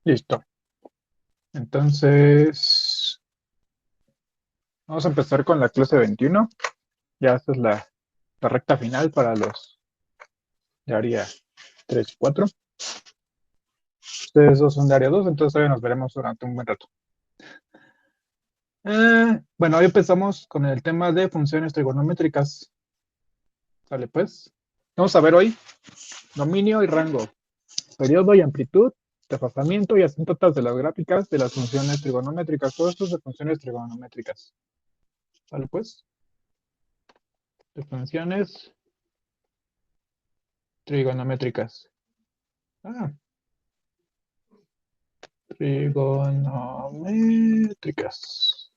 Listo. Entonces, vamos a empezar con la clase 21. Ya esta es la recta final para los de área 3 y 4. Ustedes dos son de área 2, entonces todavía nos veremos durante un buen rato. Bueno, hoy empezamos con el tema de funciones trigonométricas. Sale pues. Vamos a ver hoy dominio y rango, periodo y amplitud, desfasamiento y asíntotas de las gráficas de las funciones trigonométricas. Todo esto es de funciones trigonométricas. Sale pues. De funciones trigonométricas. Ah, trigonométricas.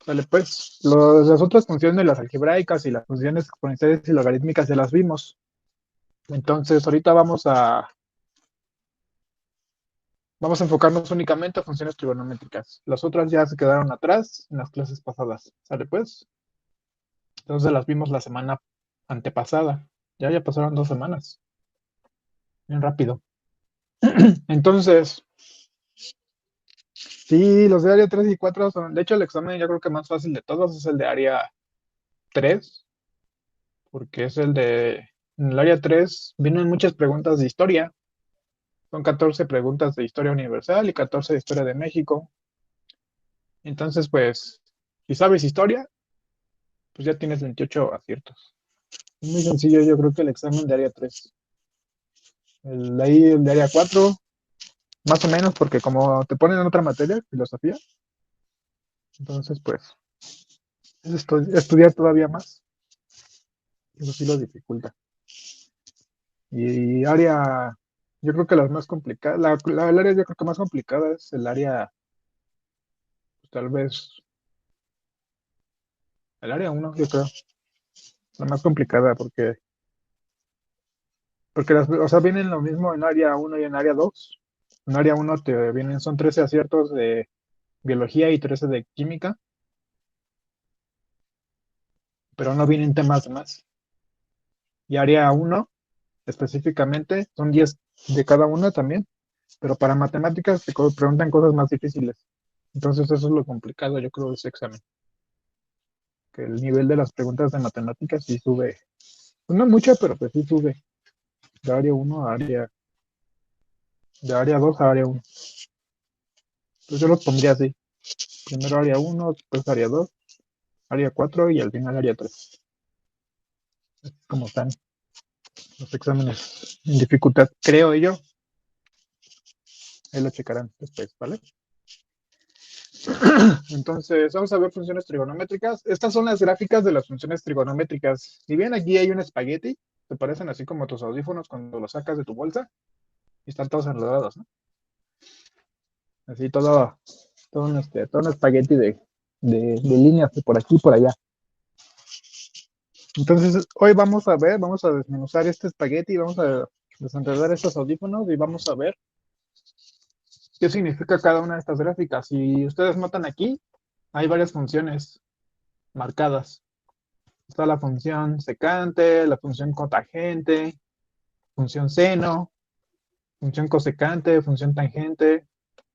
Vale, pues las otras funciones, las algebraicas y las funciones exponenciales y logarítmicas ya las vimos. Entonces, ahorita vamos a enfocarnos únicamente a funciones trigonométricas. Las otras ya se quedaron atrás en las clases pasadas. ¿Sale pues? Entonces las vimos la semana antepasada. Ya pasaron 2 semanas. Bien rápido. Entonces, sí, los de área 3 y 4 son, de hecho, el examen yo creo que más fácil de todos es el de área 3, porque es en el área 3 vienen muchas preguntas de historia. Son 14 preguntas de historia universal y 14 de historia de México. Entonces, pues, si sabes historia, pues ya tienes 28 aciertos. Es muy sencillo, yo creo que el examen de área 3. El de área 4, más o menos, porque como te ponen en otra materia, filosofía, entonces, pues, es estudiar todavía más. Eso sí lo dificulta. Y área, yo creo que las más complicadas, el área yo creo que más complicada es el área, pues, tal vez, el área 1, yo creo, la más complicada, porque o sea, vienen lo mismo en área 1 y en área 2. En área 1 te vienen, son 13 aciertos de biología y 13 de química, pero no vienen temas de más. Y área 1, específicamente, son 10 de cada una también, pero para matemáticas te preguntan cosas más difíciles. Entonces eso es lo complicado, yo creo, de ese examen, que el nivel de las preguntas de matemáticas sí sube. Pues no mucho, pero pues sí sube. De área 1 a de área 2 a área 1. Entonces yo los pondría así. Primero área 1, después área 2, área 4 y al final área 3. Como están los exámenes en dificultad, creo yo. Ahí lo checarán después, ¿vale? Entonces, vamos a ver funciones trigonométricas. Estas son las gráficas de las funciones trigonométricas. Si bien aquí hay un espagueti, te parecen así como tus audífonos cuando los sacas de tu bolsa y están todos enredados, ¿no? Así todo un espagueti de líneas de por aquí y por allá. Entonces, hoy vamos a desmenuzar este espagueti, vamos a desenredar estos audífonos y vamos a ver qué significa cada una de estas gráficas. Si ustedes notan aquí, hay varias funciones marcadas. Está la función secante, la función cotangente, función seno, función cosecante, función tangente,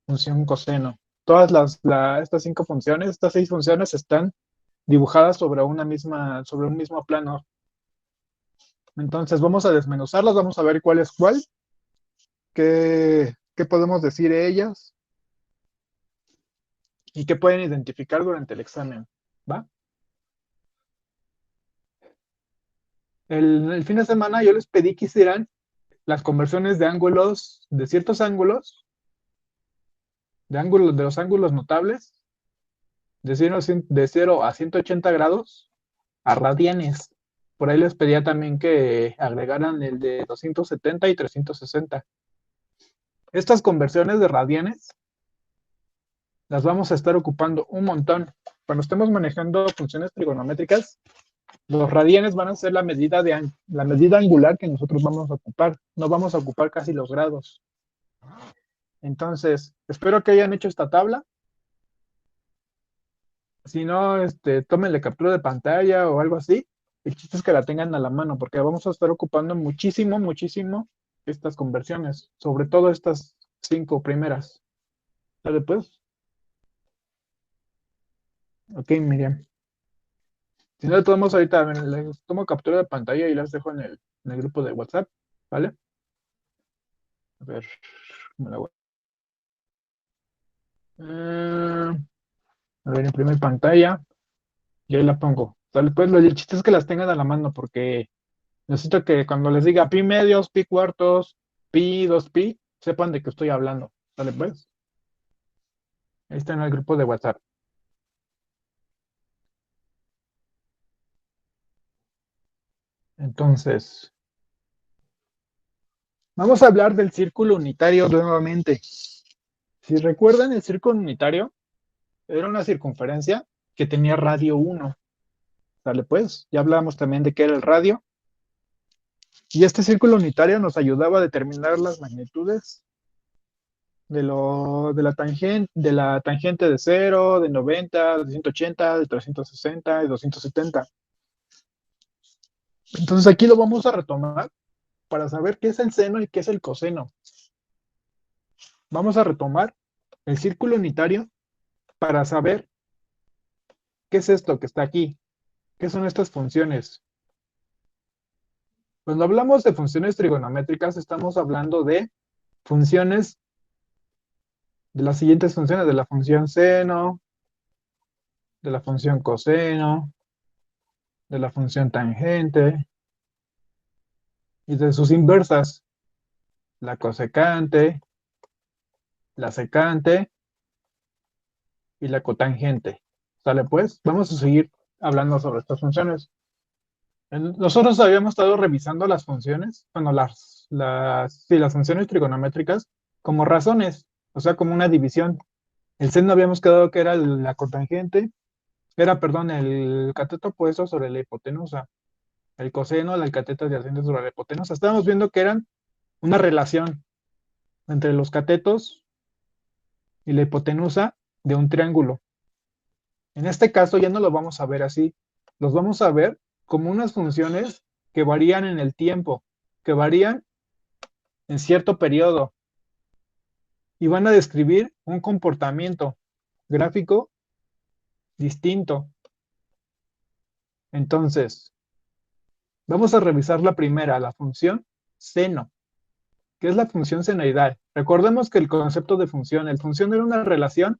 función coseno. Estas 5 funciones, estas 6 funciones están dibujadas sobre un mismo plano. Entonces vamos a desmenuzarlas, vamos a ver cuál es cuál, qué podemos decir de ellas y qué pueden identificar durante el examen. ¿Va? El fin de semana yo les pedí que hicieran las conversiones de ángulos, de ciertos ángulos, de los ángulos notables, de 0 a 180 grados a radianes. Por ahí les pedía también que agregaran el de 270 y 360. Estas conversiones de radianes las vamos a estar ocupando un montón. Cuando estemos manejando funciones trigonométricas, los radianes van a ser la medida angular que nosotros vamos a ocupar. No vamos a ocupar casi los grados. Entonces, espero que hayan hecho esta tabla. Si no, tómenle captura de pantalla o algo así. El chiste es que la tengan a la mano, porque vamos a estar ocupando muchísimo, muchísimo estas conversiones, sobre todo estas 5 primeras. ¿Sale pues? Ok, Miriam. Si no, tomamos ahorita, les tomo captura de pantalla y las dejo en el grupo de WhatsApp, ¿vale? A ver, me la voy. Eh, a ver, imprimir pantalla y ahí la pongo. ¿Sale pues? El chiste es que las tengan a la mano porque necesito que cuando les diga pi medios, pi cuartos, pi, 2pi, sepan de qué estoy hablando. ¿Sale pues? Ahí está en el grupo de WhatsApp. Entonces, vamos a hablar del círculo unitario nuevamente. Si recuerdan, el círculo unitario era una circunferencia que tenía radio 1. ¿Sale pues? Ya hablábamos también de qué era el radio. Y este círculo unitario nos ayudaba a determinar las magnitudes de la tangente de 0, de 90, de 180, de 360 y 270. Entonces aquí lo vamos a retomar para saber qué es el seno y qué es el coseno. Vamos a retomar el círculo unitario para saber qué es esto que está aquí, qué son estas funciones. Cuando hablamos de funciones trigonométricas, estamos hablando de funciones, de las siguientes funciones, de la función seno, de la función coseno, de la función tangente y de sus inversas, la cosecante, la secante y la cotangente. ¿Sale pues? Vamos a seguir hablando sobre estas funciones. Nosotros habíamos estado revisando las funciones, bueno, sí, las funciones trigonométricas como razones, o sea, como una división. El seno habíamos quedado que era la cotangente, perdón, el cateto opuesto sobre la hipotenusa. El coseno, el cateto adyacente sobre la hipotenusa. Estábamos viendo que eran una relación entre los catetos y la hipotenusa de un triángulo. En este caso ya no lo vamos a ver así, los vamos a ver como unas funciones que varían en el tiempo, que varían en cierto periodo y van a describir un comportamiento gráfico distinto. Entonces, vamos a revisar la primera, la función seno. ¿Qué es la función senoidal? Recordemos que el concepto de función, el función era una relación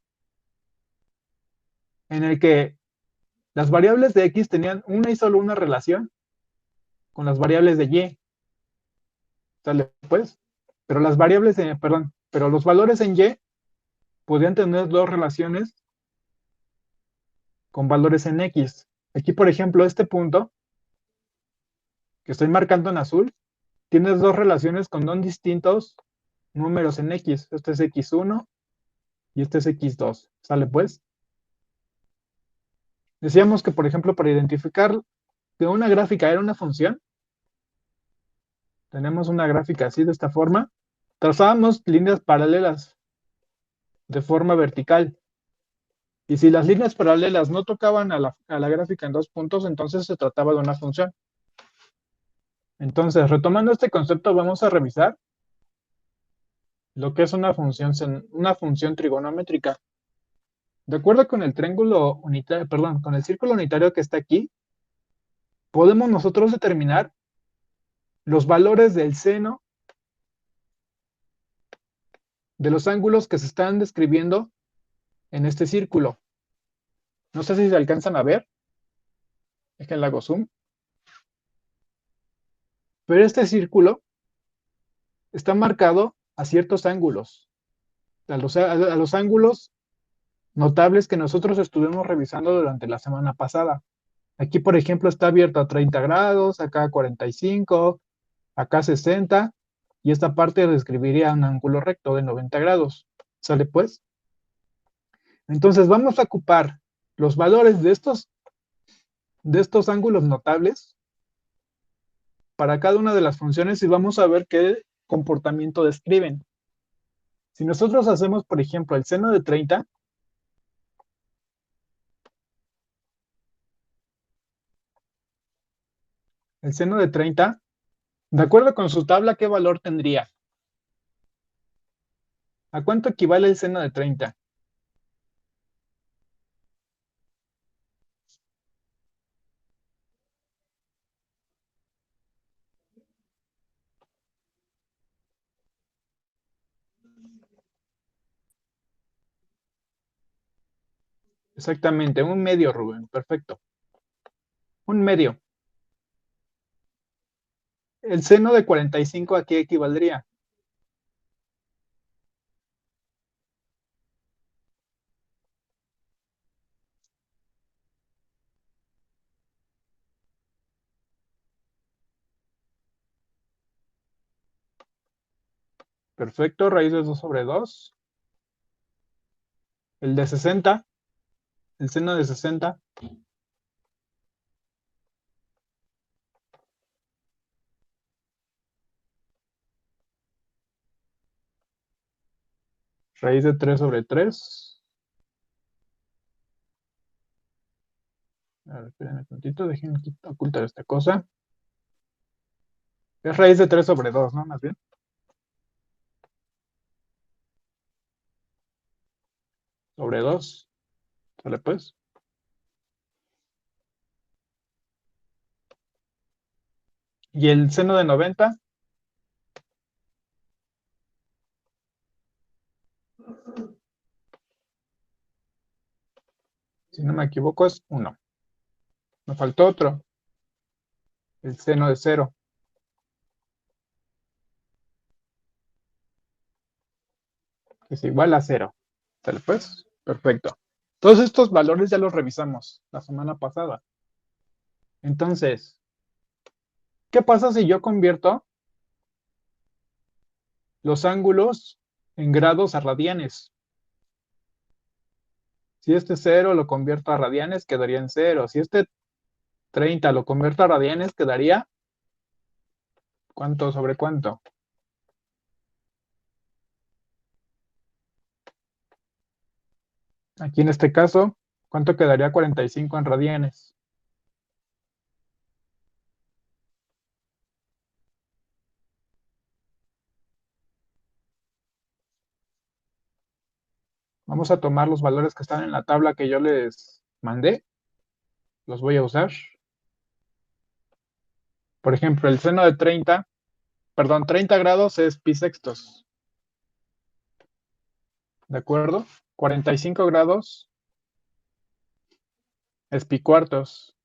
en el que las variables de x tenían una y solo una relación con las variables de y. ¿Sale pues? Pero las variables, perdón, pero los valores en y podían tener dos relaciones con valores en x. Aquí, por ejemplo, este punto que estoy marcando en azul, tiene dos relaciones con dos distintos números en x. Este es x1 y este es x2. ¿Sale pues? Decíamos que, por ejemplo, para identificar que una gráfica era una función, tenemos una gráfica así de esta forma, trazábamos líneas paralelas de forma vertical. Y si las líneas paralelas no tocaban a la gráfica en dos puntos, entonces se trataba de una función. Entonces, retomando este concepto, vamos a revisar lo que es una función trigonométrica. De acuerdo con el triángulo unitario, perdón, con el círculo unitario que está aquí, podemos nosotros determinar los valores del seno de los ángulos que se están describiendo en este círculo. No sé si se alcanzan a ver, déjenle hago zoom, pero este círculo está marcado a ciertos ángulos, a los ángulos notables que nosotros estuvimos revisando durante la semana pasada. Aquí, por ejemplo, está abierto a 30 grados, acá a 45, acá 60, y esta parte describiría un ángulo recto de 90 grados. ¿Sale pues? Entonces vamos a ocupar los valores de estos ángulos notables para cada una de las funciones y vamos a ver qué comportamiento describen. Si nosotros hacemos, por ejemplo, el seno de 30, el seno de 30 De acuerdo con su tabla, ¿qué valor tendría? ¿A cuánto equivale el seno de 30? Exactamente, un medio, Rubén. Perfecto. Un medio. ¿El seno de 45 a qué equivaldría? Perfecto, raíz de 2 sobre 2. El de 60, el seno de 60, raíz de 3 sobre 3. A ver, espérenme un tantito, dejen ocultar esta cosa. Es raíz de 3 sobre 2, ¿no? Más bien. Sobre 2. ¿Sale pues? Y el seno de 90, si no me equivoco, es 1. Me faltó otro. El seno de 0 es igual a 0. ¿Sale pues? Perfecto. Todos estos valores ya los revisamos la semana pasada. Entonces, ¿qué pasa si yo convierto los ángulos en grados a radianes? Si este 0 lo convierto a radianes, quedaría en 0. Si este 30 lo convierto a radianes, quedaría ¿cuánto sobre cuánto? Aquí en este caso, ¿cuánto quedaría 45 en radianes? Vamos a tomar los valores que están en la tabla que yo les mandé. Los voy a usar. Por ejemplo, el seno de 30, perdón, 30 grados es pi sextos. ¿De acuerdo? 45 grados es pi cuartos.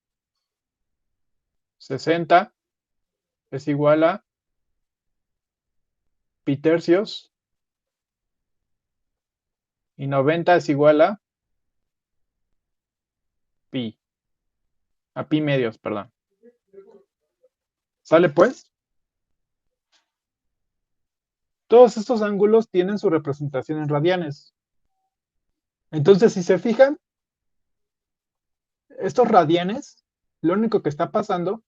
60 es igual a pi tercios. Y 90 es igual pi, a pi medios, perdón. ¿Sale pues? Todos estos ángulos tienen su representación en radianes. Entonces, si se fijan, estos radianes, lo único que está pasando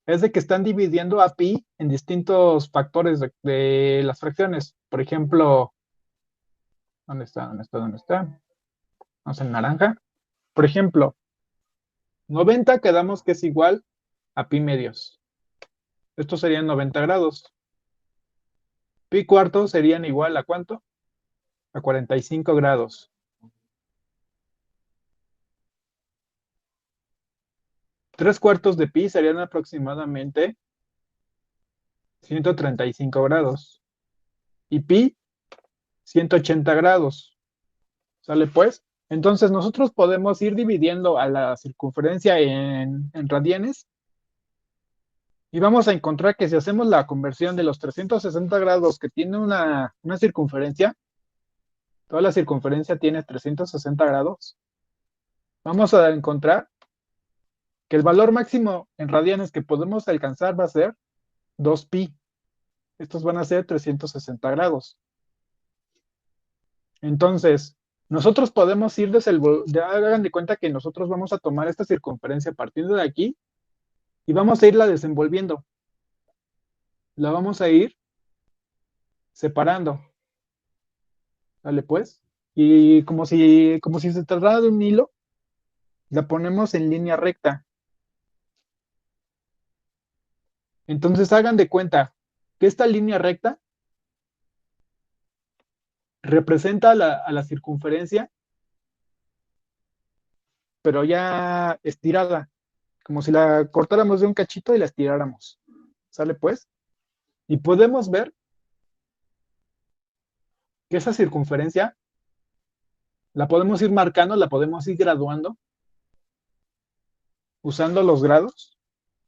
es de que están dividiendo a pi en distintos factores de las fracciones. Por ejemplo, ¿dónde está? ¿Dónde está? ¿Dónde está? Vamos en naranja. Por ejemplo, 90 quedamos que es igual a pi medios. Estos serían 90 grados. Pi cuartos serían igual a ¿cuánto? A 45 grados. 3 cuartos de pi serían aproximadamente 135 grados. Y pi, 180 grados. ¿Sale pues? Entonces nosotros podemos ir dividiendo a la circunferencia en radianes y vamos a encontrar que si hacemos la conversión de los 360 grados que tiene una circunferencia, toda la circunferencia tiene 360 grados, vamos a encontrar que el valor máximo en radianes que podemos alcanzar va a ser 2pi. Estos van a ser 360 grados. Entonces, nosotros podemos ir hagan de cuenta que nosotros vamos a tomar esta circunferencia partiendo de aquí y vamos a irla desenvolviendo. La vamos a ir separando. ¿Vale pues? Y como si se tratara de un hilo, la ponemos en línea recta. Entonces hagan de cuenta que esta línea recta representa a la circunferencia, pero ya estirada, como si la cortáramos de un cachito y la estiráramos. ¿Sale pues? Y podemos ver que esa circunferencia la podemos ir marcando, la podemos ir graduando usando los grados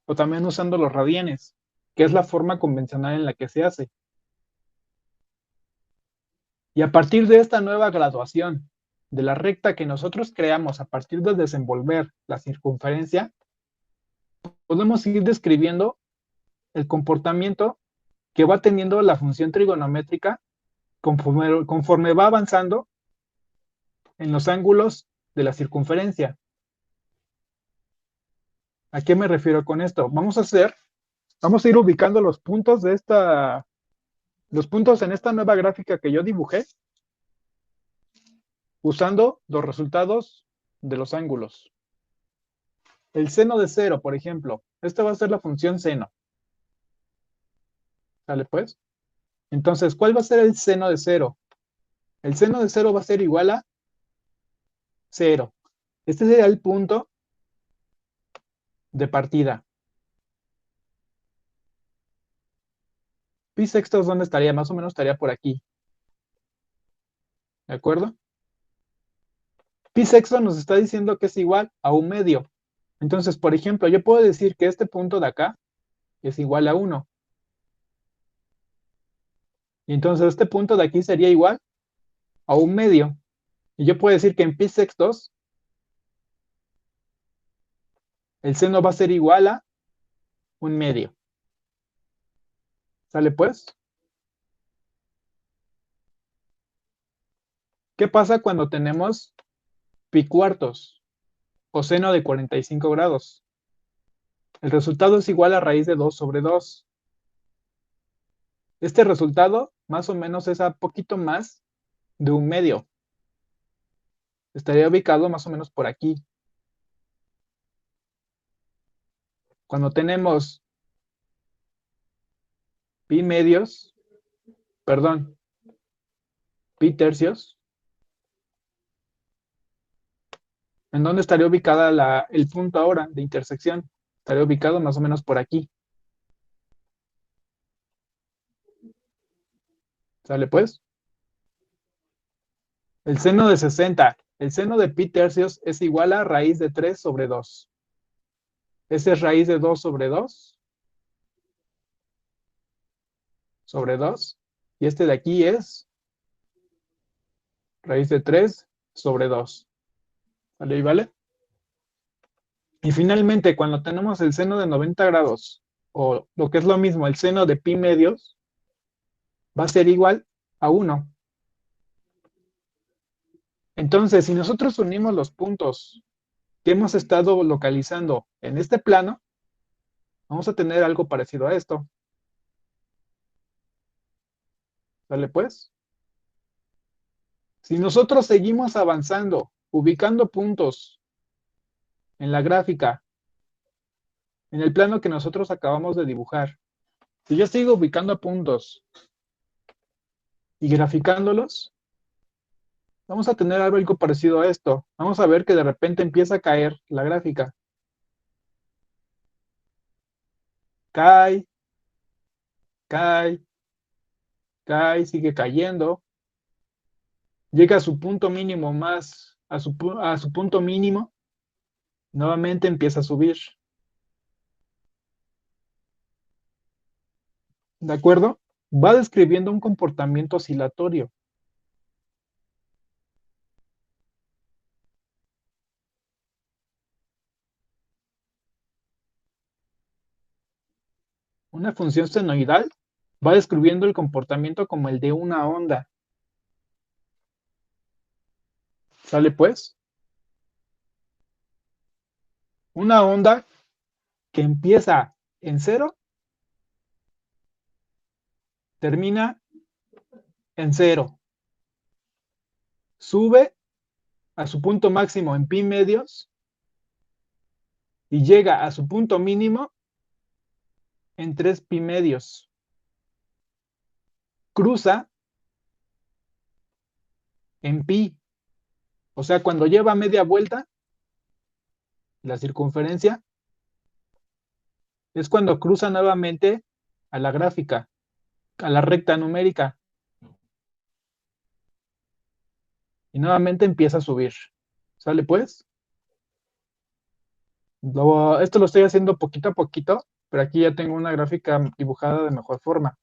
o también usando los radianes, que es la forma convencional en la que se hace. Y a partir de esta nueva graduación de la recta que nosotros creamos a partir de desenvolver la circunferencia, podemos ir describiendo el comportamiento que va teniendo la función trigonométrica conforme va avanzando en los ángulos de la circunferencia. ¿A qué me refiero con esto? Vamos a ir ubicando los puntos los puntos en esta nueva gráfica que yo dibujé, usando los resultados de los ángulos. El seno de cero, por ejemplo, esta va a ser la función seno. ¿Sale pues? Entonces, ¿cuál va a ser el seno de cero? El seno de cero va a ser igual a cero. Este sería el punto de partida. Pi sextos, ¿dónde estaría? Más o menos estaría por aquí. ¿De acuerdo? Pi sexto nos está diciendo que es igual a un medio. Entonces, por ejemplo, yo puedo decir que este punto de acá es igual a 1. Y entonces este punto de aquí sería igual a un medio. Y yo puedo decir que en pi sextos el seno va a ser igual a un medio. ¿Sale pues? ¿Qué pasa cuando tenemos pi cuartos o seno de 45 grados? El resultado es igual a raíz de 2 sobre 2. Este resultado más o menos es a poquito más de un medio. Estaría ubicado más o menos por aquí. Cuando tenemos pi medios, perdón, pi tercios, ¿en dónde estaría ubicada el punto ahora de intersección? Estaría ubicado más o menos por aquí. ¿Sale pues? El seno de 60. El seno de pi tercios es igual a raíz de 3 sobre 2. Ese es raíz de 2 sobre 2 sobre 2. Y este de aquí es raíz de 3 sobre 2. ¿Vale? ¿Y vale? Y finalmente, cuando tenemos el seno de 90 grados, o lo que es lo mismo, el seno de pi medios, va a ser igual a 1. Entonces, si nosotros unimos los puntos que hemos estado localizando en este plano, vamos a tener algo parecido a esto. ¿Vale pues? Si nosotros seguimos avanzando, ubicando puntos en la gráfica, en el plano que nosotros acabamos de dibujar, si yo sigo ubicando puntos y graficándolos, vamos a tener algo parecido a esto. Vamos a ver que de repente empieza a caer la gráfica. Cae, cae, cae, sigue cayendo. Llega a su punto mínimo a su punto mínimo, nuevamente empieza a subir. ¿De acuerdo? Va describiendo un comportamiento oscilatorio. Una función senoidal va describiendo el comportamiento como el de una onda. ¿Sale pues? Una onda que empieza en cero, termina en cero. Sube a su punto máximo en pi medios y llega a su punto mínimo en 3 pi medios. Cruza en pi. O sea, cuando lleva media vuelta, la circunferencia, es cuando cruza nuevamente a la gráfica, a la recta numérica. Y nuevamente empieza a subir. ¿Sale pues? Esto lo estoy haciendo poquito a poquito, pero aquí ya tengo una gráfica dibujada de mejor forma.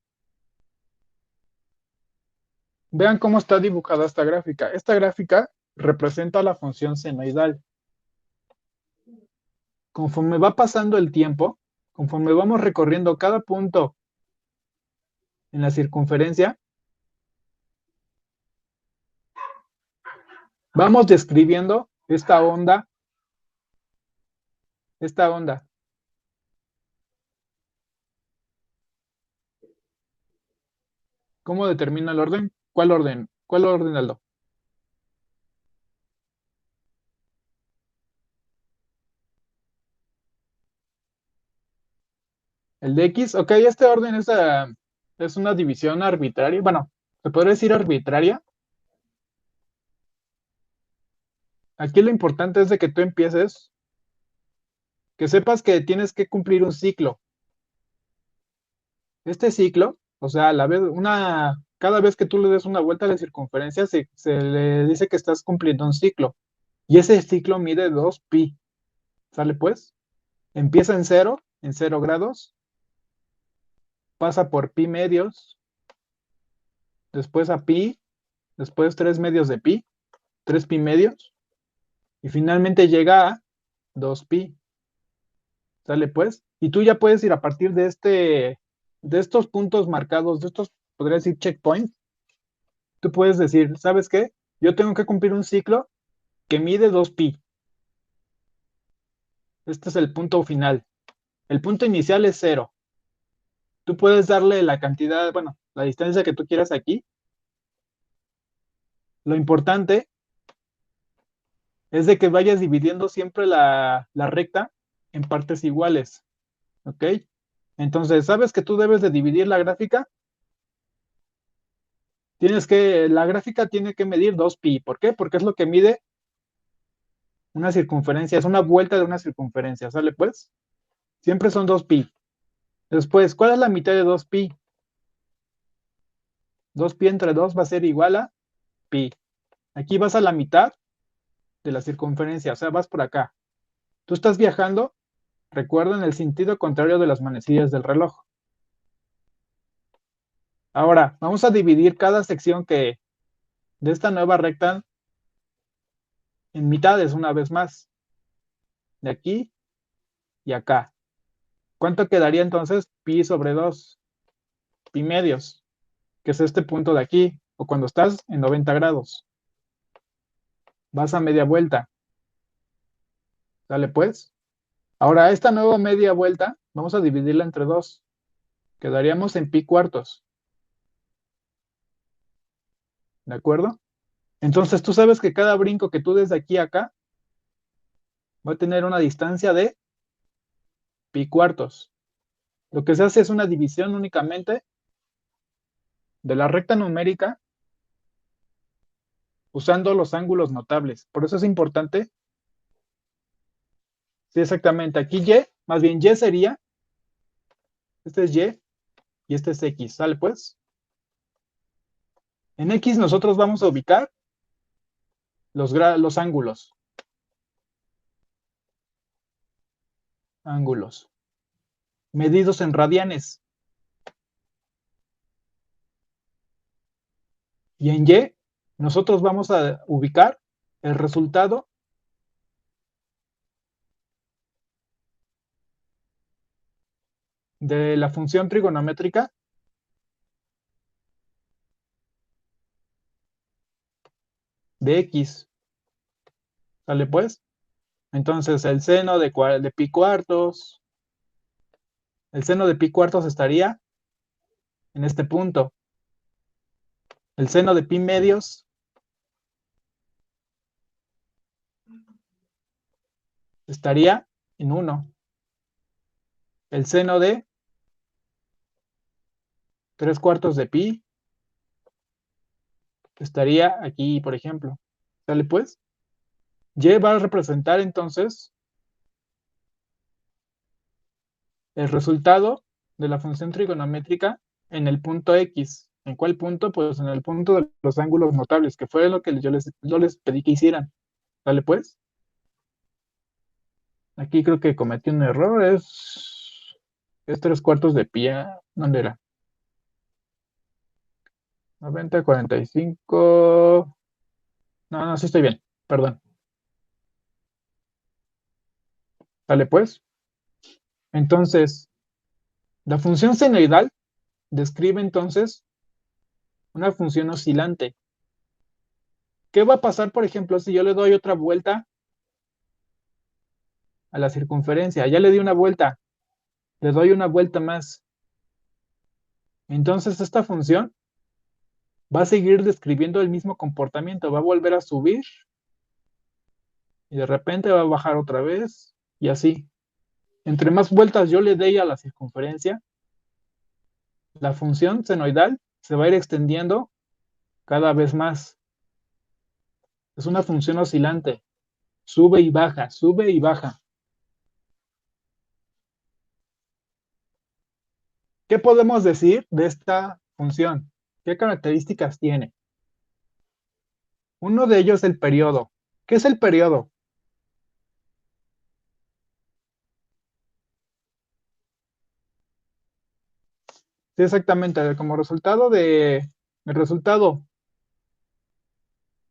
Vean cómo está dibujada esta gráfica. Esta gráfica representa la función senoidal. Conforme va pasando el tiempo, conforme vamos recorriendo cada punto en la circunferencia, vamos describiendo esta onda. ¿Cómo determina el orden? ¿Cuál orden? ¿Cuál orden, Aldo? El de X. Ok, este orden es una división arbitraria. Bueno, se podría decir arbitraria. Aquí lo importante es de que tú empieces, que sepas que tienes que cumplir un ciclo. Este ciclo, o sea, cada vez que tú le des una vuelta a la circunferencia, se le dice que estás cumpliendo un ciclo. Y ese ciclo mide 2 pi. ¿Sale pues? Empieza en 0 grados, pasa por pi medios, después a pi, después 3 medios de pi, 3 pi medios, y finalmente llega a 2 pi. ¿Sale pues? Y tú ya puedes ir a partir de estos puntos marcados, de estos, podría decir, checkpoints, tú puedes decir, ¿sabes qué? Yo tengo que cumplir un ciclo que mide 2 pi. Este es el punto final. El punto inicial es 0. Tú puedes darle la cantidad, bueno, la distancia que tú quieras aquí. Lo importante es de que vayas dividiendo siempre la recta en partes iguales. ¿Ok? Entonces, ¿sabes que tú debes de dividir la gráfica? La gráfica tiene que medir 2 pi. ¿Por qué? Porque es lo que mide una circunferencia, es una vuelta de una circunferencia, ¿sale pues? Siempre son 2 pi. Después, ¿cuál es la mitad de 2 pi? 2 pi entre 2 va a ser igual a pi. Aquí vas a la mitad de la circunferencia, o sea, vas por acá. Tú estás viajando, recuerda, en el sentido contrario de las manecillas del reloj. Ahora, vamos a dividir cada sección de esta nueva recta en mitades una vez más. De aquí y acá. ¿Cuánto quedaría entonces? Pi sobre 2, pi medios, que es este punto de aquí, o cuando estás en 90 grados. Vas a media vuelta. ¿Sale pues? Ahora, esta nueva media vuelta, vamos a dividirla entre 2. Quedaríamos en pi cuartos. ¿De acuerdo? Entonces, tú sabes que cada brinco que tú des de aquí a acá va a tener una distancia de pi cuartos. Lo que se hace es una división únicamente de la recta numérica usando los ángulos notables. Por eso es importante. Sí, exactamente. Aquí Y, más bien Y sería, este es Y y este es X. ¿Sale pues? En X nosotros vamos a ubicar los ángulos. Ángulos. Medidos en radianes. Y en Y nosotros vamos a ubicar el resultado de la función trigonométrica de X. ¿Sale pues? Entonces de pi cuartos, el seno de pi cuartos estaría en este punto. El seno de pi medios estaría en 1. El seno de 3/4 de pi estaría aquí, por ejemplo. ¿Sale pues? Y va a representar entonces el resultado de la función trigonométrica en el punto X. ¿En cuál punto? Pues en el punto de los ángulos notables, que fue lo que yo les pedí que hicieran. ¿Sale pues? Aquí creo que cometí un error. Es 3/4 de pi. ¿Dónde era? 90, 45. No, no, sí estoy bien. Perdón. ¿Sale pues? Entonces, la función senoidal describe entonces una función oscilante. ¿Qué va a pasar, por ejemplo, si yo le doy otra vuelta a la circunferencia? Ya le di una vuelta, le doy una vuelta más. Entonces, esta función va a seguir describiendo el mismo comportamiento, va a volver a subir y de repente va a bajar otra vez y así. Entre más vueltas yo le dé a la circunferencia, la función senoidal se va a ir extendiendo cada vez más. Es una función oscilante, sube y baja, sube y baja. ¿Qué podemos decir de esta función? ¿Qué características tiene? Uno de ellos es el periodo. ¿Qué es el periodo? Sí, exactamente, como el resultado de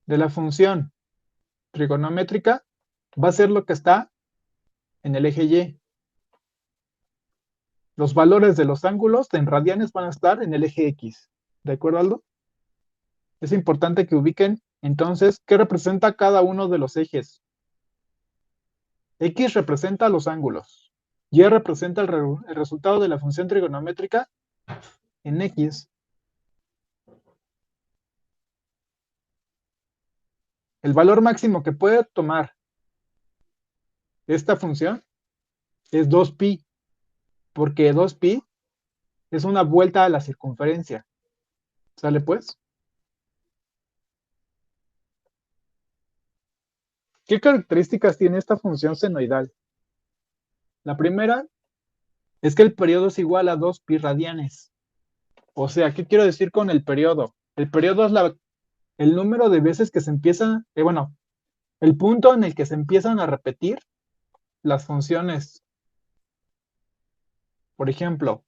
la función trigonométrica va a ser lo que está en el eje Y. Los valores de los ángulos en radianes van a estar en el eje X. ¿De acuerdo, Aldo? Es importante que ubiquen entonces qué representa cada uno de los ejes. X representa los ángulos. Y representa el resultado de la función trigonométrica en X. El valor máximo que puede tomar esta función es 2pi, porque 2pi es una vuelta a la circunferencia. ¿Sale pues? ¿Qué características tiene esta función senoidal? La primera es que el periodo es igual a 2pi radianes. O sea, ¿qué quiero decir con el periodo? El periodo es el número de veces que se empiezan, bueno, el punto en el que se empiezan a repetir las funciones. Por ejemplo,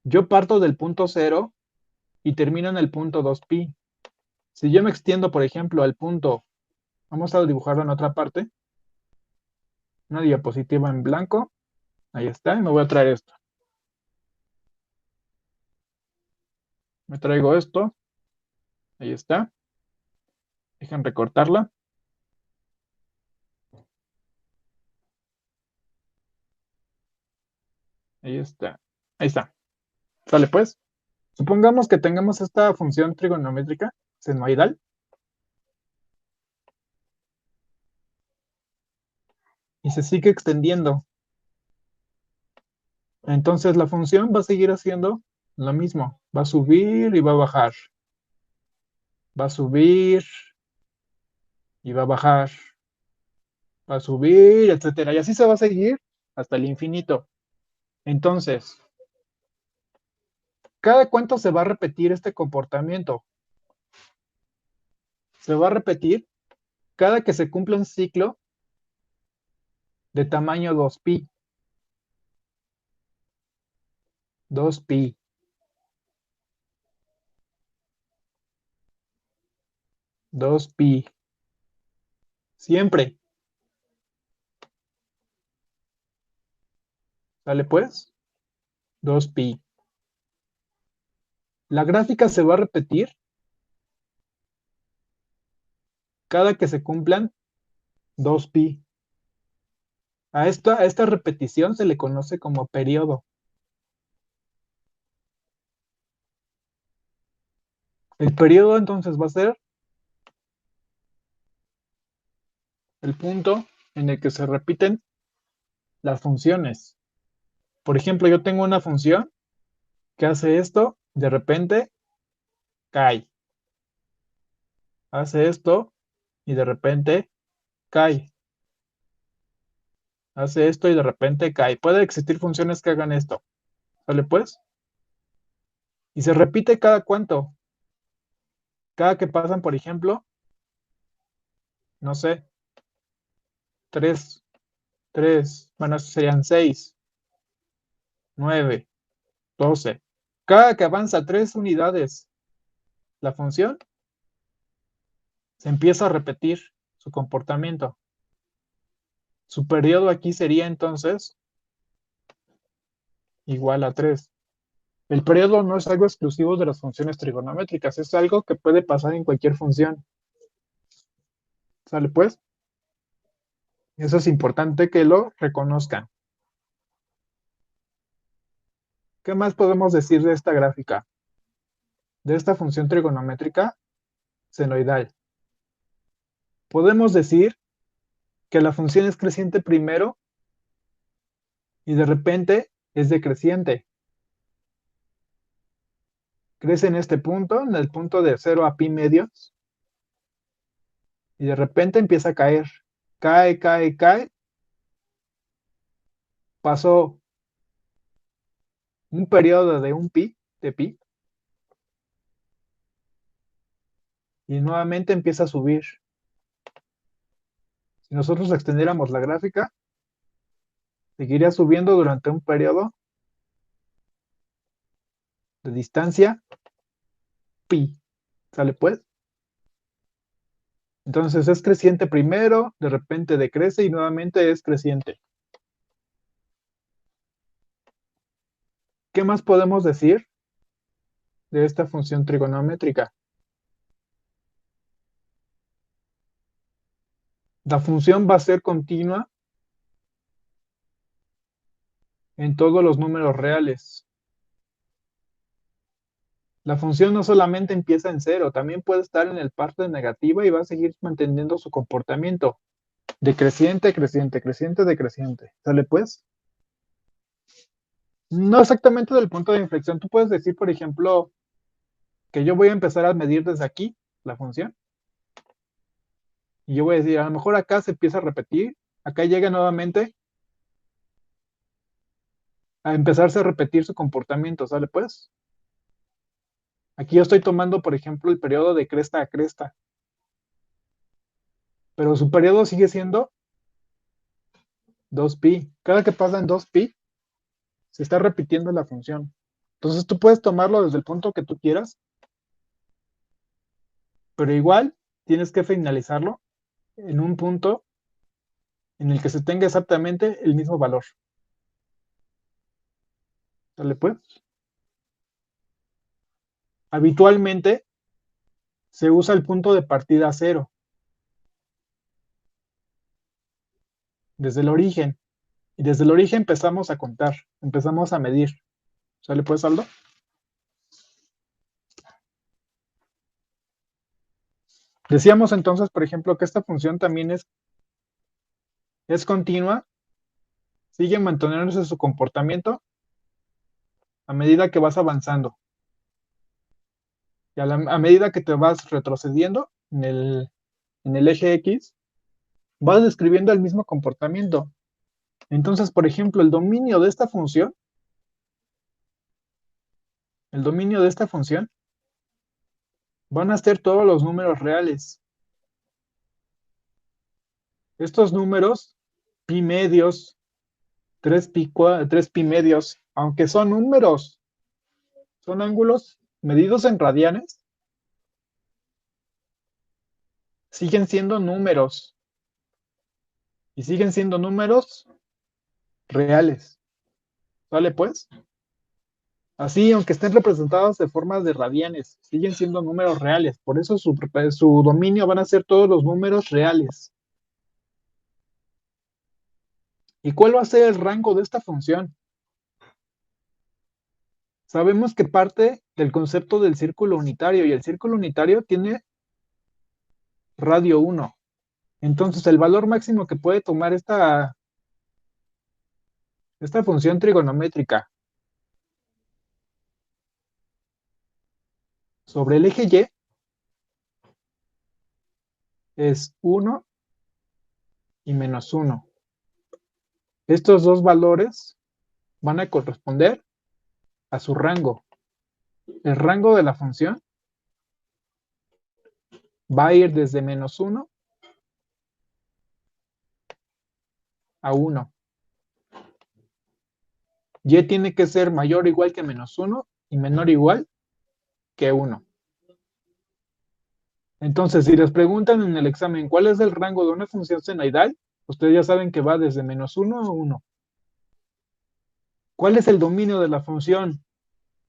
yo parto del punto 0 y termino en el punto 2pi. Si yo me extiendo, por ejemplo, al punto, vamos a dibujarlo en otra parte, una diapositiva en blanco, ahí está, y me voy a traer esto. Me traigo esto, ahí está. Dejen recortarla. Ahí está. Ahí está. Sale pues. Supongamos que tengamos esta función trigonométrica senoidal y se sigue extendiendo. Entonces la función va a seguir haciendo lo mismo. Va a subir y va a bajar. Va a subir y va a bajar. Va a subir, etcétera. Y así se va a seguir hasta el infinito. Entonces, ¿cada cuánto se va a repetir este comportamiento? Se va a repetir cada que se cumpla un ciclo de tamaño 2pi. 2pi. 2pi. Siempre. ¿Sale pues? 2pi. La gráfica se va a repetir cada que se cumplan 2pi. A esta repetición se le conoce como periodo. El periodo entonces va a ser el punto en el que se repiten las funciones. Por ejemplo, yo tengo una función ¿Qué hace esto? De repente cae. Hace esto y de repente cae. Hace esto y de repente cae. Puede existir funciones que hagan esto. ¿Sale pues? Y se repite cada cuánto. Cada que pasan, por ejemplo, no sé, 3, bueno, estos serían 6, 9, 12. Cada que avanza 3 unidades la función, se empieza a repetir su comportamiento. Su periodo aquí sería entonces igual a 3. El periodo no es algo exclusivo de las funciones trigonométricas, es algo que puede pasar en cualquier función. ¿Sale pues? Eso es importante que lo reconozcan. ¿Qué más podemos decir de esta gráfica? De esta función trigonométrica senoidal. Podemos decir que la función es creciente primero y de repente es decreciente. Crece en este punto, en el punto de 0 a pi medios, y de repente empieza a caer. Cae, cae, cae. Pasó un periodo de un pi, de pi, y nuevamente empieza a subir. Si nosotros extendiéramos la gráfica, seguiría subiendo durante un periodo de distancia pi. ¿Sale pues? Entonces es creciente primero, de repente decrece y nuevamente es creciente. ¿Qué más podemos decir de esta función trigonométrica? La función va a ser continua en todos los números reales. La función no solamente empieza en 0, también puede estar en el parte negativa y va a seguir manteniendo su comportamiento. Decreciente, creciente, creciente, decreciente. ¿Sale pues? No exactamente del punto de inflexión. Tú puedes decir, por ejemplo, que yo voy a empezar a medir desde aquí la función. Y yo voy a decir, a lo mejor acá se empieza a repetir, acá llega nuevamente a empezarse a repetir su comportamiento, ¿sale pues? Aquí yo estoy tomando, por ejemplo, el periodo de cresta a cresta, pero su periodo sigue siendo 2pi. Cada que pasa en 2pi, se está repitiendo la función. Entonces tú puedes tomarlo desde el punto que tú quieras, pero igual tienes que finalizarlo en un punto en el que se tenga exactamente el mismo valor. ¿Sale pues? Habitualmente se usa el punto de partida 0, desde el origen. Y desde el origen empezamos a contar, empezamos a medir. ¿Sale pues, Aldo? Decíamos entonces, por ejemplo, que esta función también es continua, sigue manteniéndose su comportamiento a medida que vas avanzando. Y a medida que te vas retrocediendo en el eje X, vas describiendo el mismo comportamiento. Entonces, por ejemplo, el dominio de esta función van a ser todos los números reales. Estos números, pi medios, 3pi medios, aunque son números, son ángulos medidos en radianes, siguen siendo números. Y siguen siendo números reales. ¿Vale pues? Así, aunque estén representados de formas de radianes, siguen siendo números reales. Por eso su dominio van a ser todos los números reales. ¿Y cuál va a ser el rango de esta función? Sabemos que parte del concepto del círculo unitario, y el círculo unitario tiene radio 1. Entonces, el valor máximo que puede tomar esta función trigonométrica sobre el eje Y es 1 y -1. Estos dos valores van a corresponder a su rango. El rango de la función va a ir desde -1 a 1. Y tiene que ser mayor o igual que -1 y menor o igual que 1. Entonces, si les preguntan en el examen cuál es el rango de una función senoidal, ustedes ya saben que va desde -1 a 1. ¿Cuál es el dominio de la función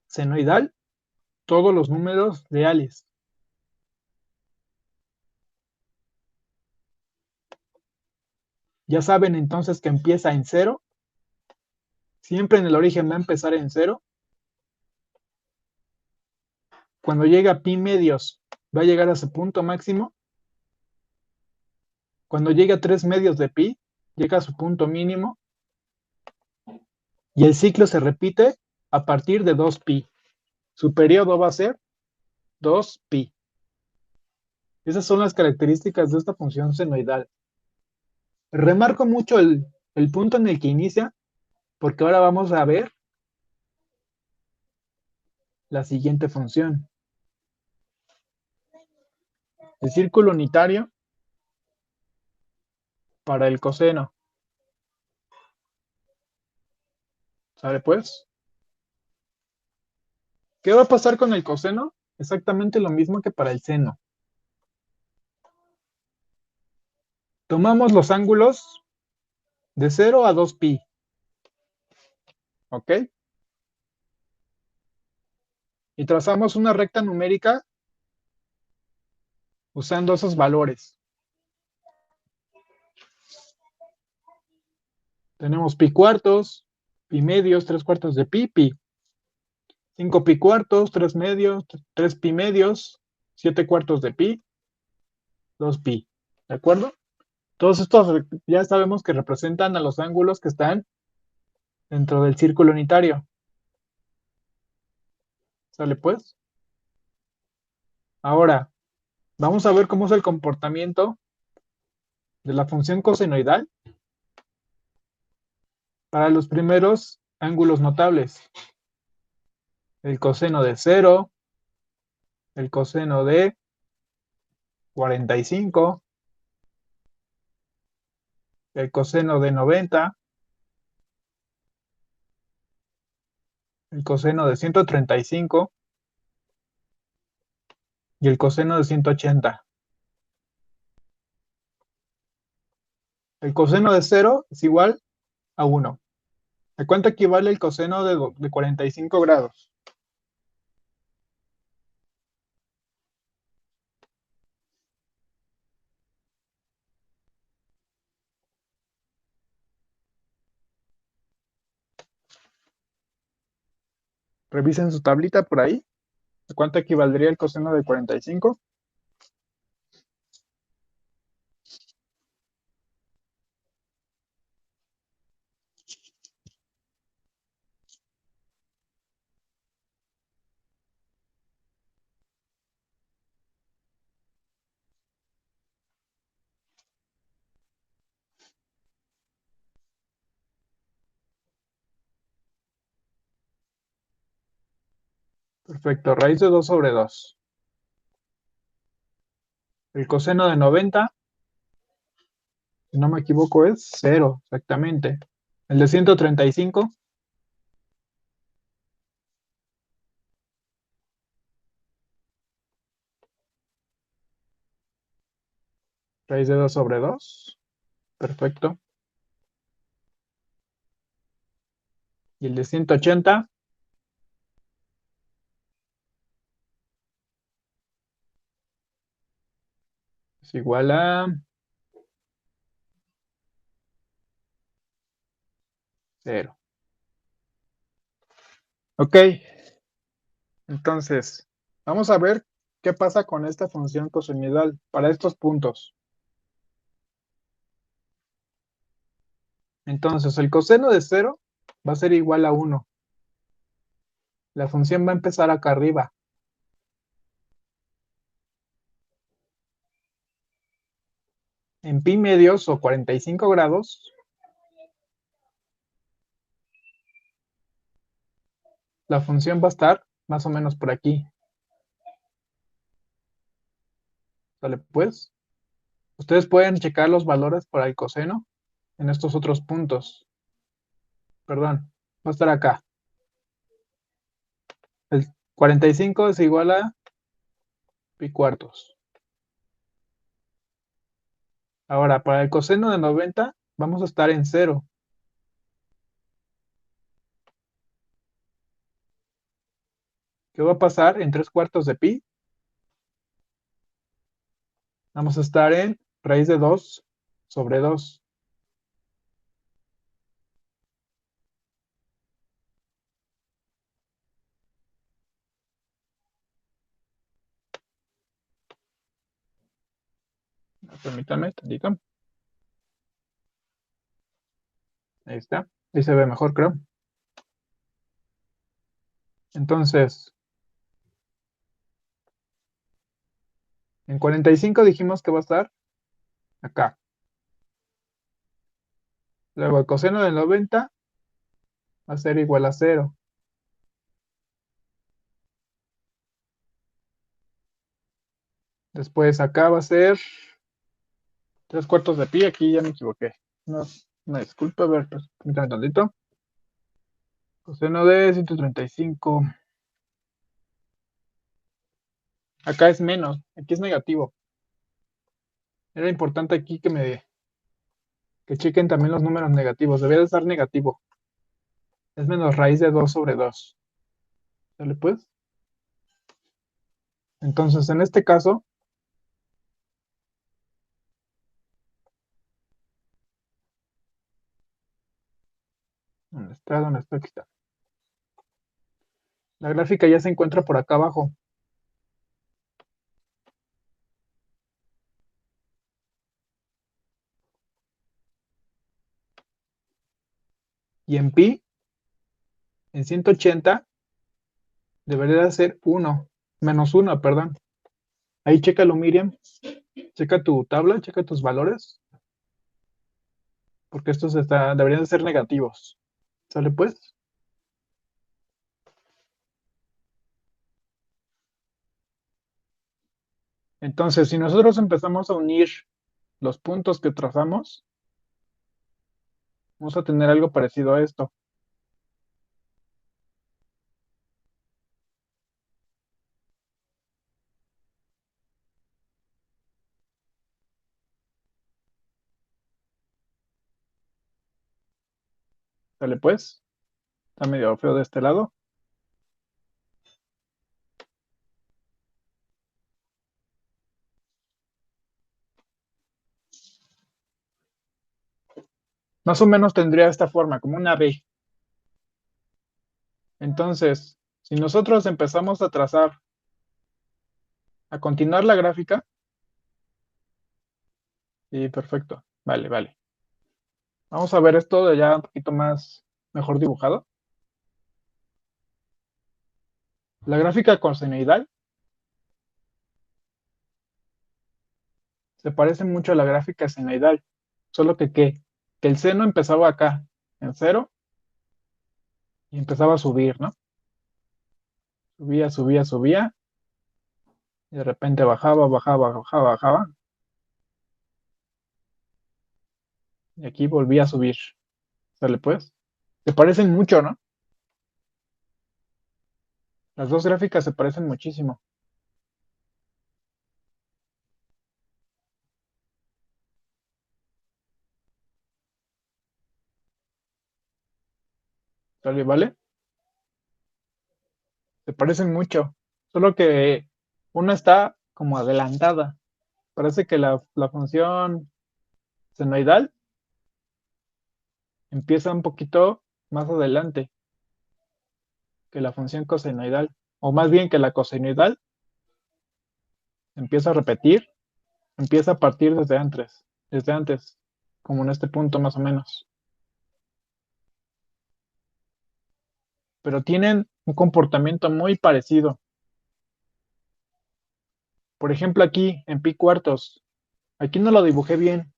senoidal? Todos los números reales. Ya saben entonces que empieza en 0. Siempre en el origen va a empezar en 0. Cuando llega a pi medios, va a llegar a su punto máximo. Cuando llega a 3 medios de pi, llega a su punto mínimo. Y el ciclo se repite a partir de 2pi. Su periodo va a ser 2pi. Esas son las características de esta función senoidal. Remarco mucho el punto en el que inicia, porque ahora vamos a ver la siguiente función. El círculo unitario para el coseno. ¿Sale pues? ¿Qué va a pasar con el coseno? Exactamente lo mismo que para el seno. Tomamos los ángulos de 0 a 2pi. ¿Ok? Y trazamos una recta numérica usando esos valores. Tenemos pi cuartos, pi medios, 3/4 de pi, pi. 5 pi cuartos, 3 medios, 3 pi medios, 7/4 de pi, 2pi. ¿De acuerdo? Todos estos ya sabemos que representan a los ángulos que están dentro del círculo unitario. ¿Sale pues? Ahora, vamos a ver cómo es el comportamiento de la función cosenoidal para los primeros ángulos notables. El coseno de 0, el coseno de 45, el coseno de 90, el coseno de 135 y el coseno de 180. El coseno de 0 es igual a 1. ¿A cuánto equivale el coseno de 45 grados? Revisen su tablita por ahí. ¿A cuánto equivaldría el coseno de 45? Perfecto, raíz de 2 sobre 2. El coseno de 90, si no me equivoco, es 0, exactamente. El de 135, raíz de 2 sobre 2. Perfecto. Y el de 180 es igual a 0. Ok, entonces, vamos a ver qué pasa con esta función cosenoidal para estos puntos. Entonces, el coseno de 0 va a ser igual a 1. La función va a empezar acá arriba. en pi medios o 45 grados, la función va a estar más o menos por aquí. ¿Sale pues? Ustedes pueden checar los valores para el coseno en estos otros puntos. Perdón, va a estar acá. El 45 es igual a pi cuartos. Ahora, para el coseno de 90, vamos a estar en 0. ¿Qué va a pasar en 3 cuartos de pi? Vamos a estar en raíz de 2 sobre 2. Permítanme tantito. Ahí está. Ahí se ve mejor, creo. Entonces, en 45 dijimos que va a estar acá. Luego el coseno de 90 va a ser igual a 0. Después acá va a ser 3 cuartos de pi. Aquí ya me equivoqué. No, una disculpa, a ver, pues, permítanme tantito. Coseno de 135. Acá es menos, aquí es negativo. Era importante aquí que chequen también los números negativos. Debería de estar negativo. Es menos raíz de 2 sobre 2. ¿Sale pues? Entonces, en este caso, ¿dónde está? ¿Dónde está? Aquí está. La gráfica ya se encuentra por acá abajo. Y en pi, en 180, debería de ser 1. Menos 1, perdón. Ahí chécalo, Miriam. Checa tu tabla, checa tus valores. Porque estos deberían de ser negativos. ¿Sale pues? Entonces, si nosotros empezamos a unir los puntos que trazamos, vamos a tener algo parecido a esto. ¿Sale pues? Está medio feo de este lado. Más o menos tendría esta forma, como una B. Entonces, si nosotros empezamos a trazar, a continuar la gráfica, sí, perfecto. Vale, vale. Vamos a ver esto de ya un poquito más, mejor dibujado. La gráfica cosenoidal se parece mucho a la gráfica senoidal, solo que el seno empezaba acá, en 0, y empezaba a subir, ¿no? Subía, subía, subía, y de repente bajaba, bajaba, bajaba, bajaba, y aquí volvía a subir. ¿Sale pues? Se parecen mucho, ¿no? Las dos gráficas se parecen muchísimo. ¿Sale, vale? Se parecen mucho, solo que una está como adelantada. Parece que la función senoidal empieza un poquito más adelante que la función cosenoidal, o más bien que la cosenoidal empieza a repetir, empieza a partir desde antes, como en este punto más o menos. Pero tienen un comportamiento muy parecido. Por ejemplo, aquí en pi cuartos, aquí no lo dibujé bien,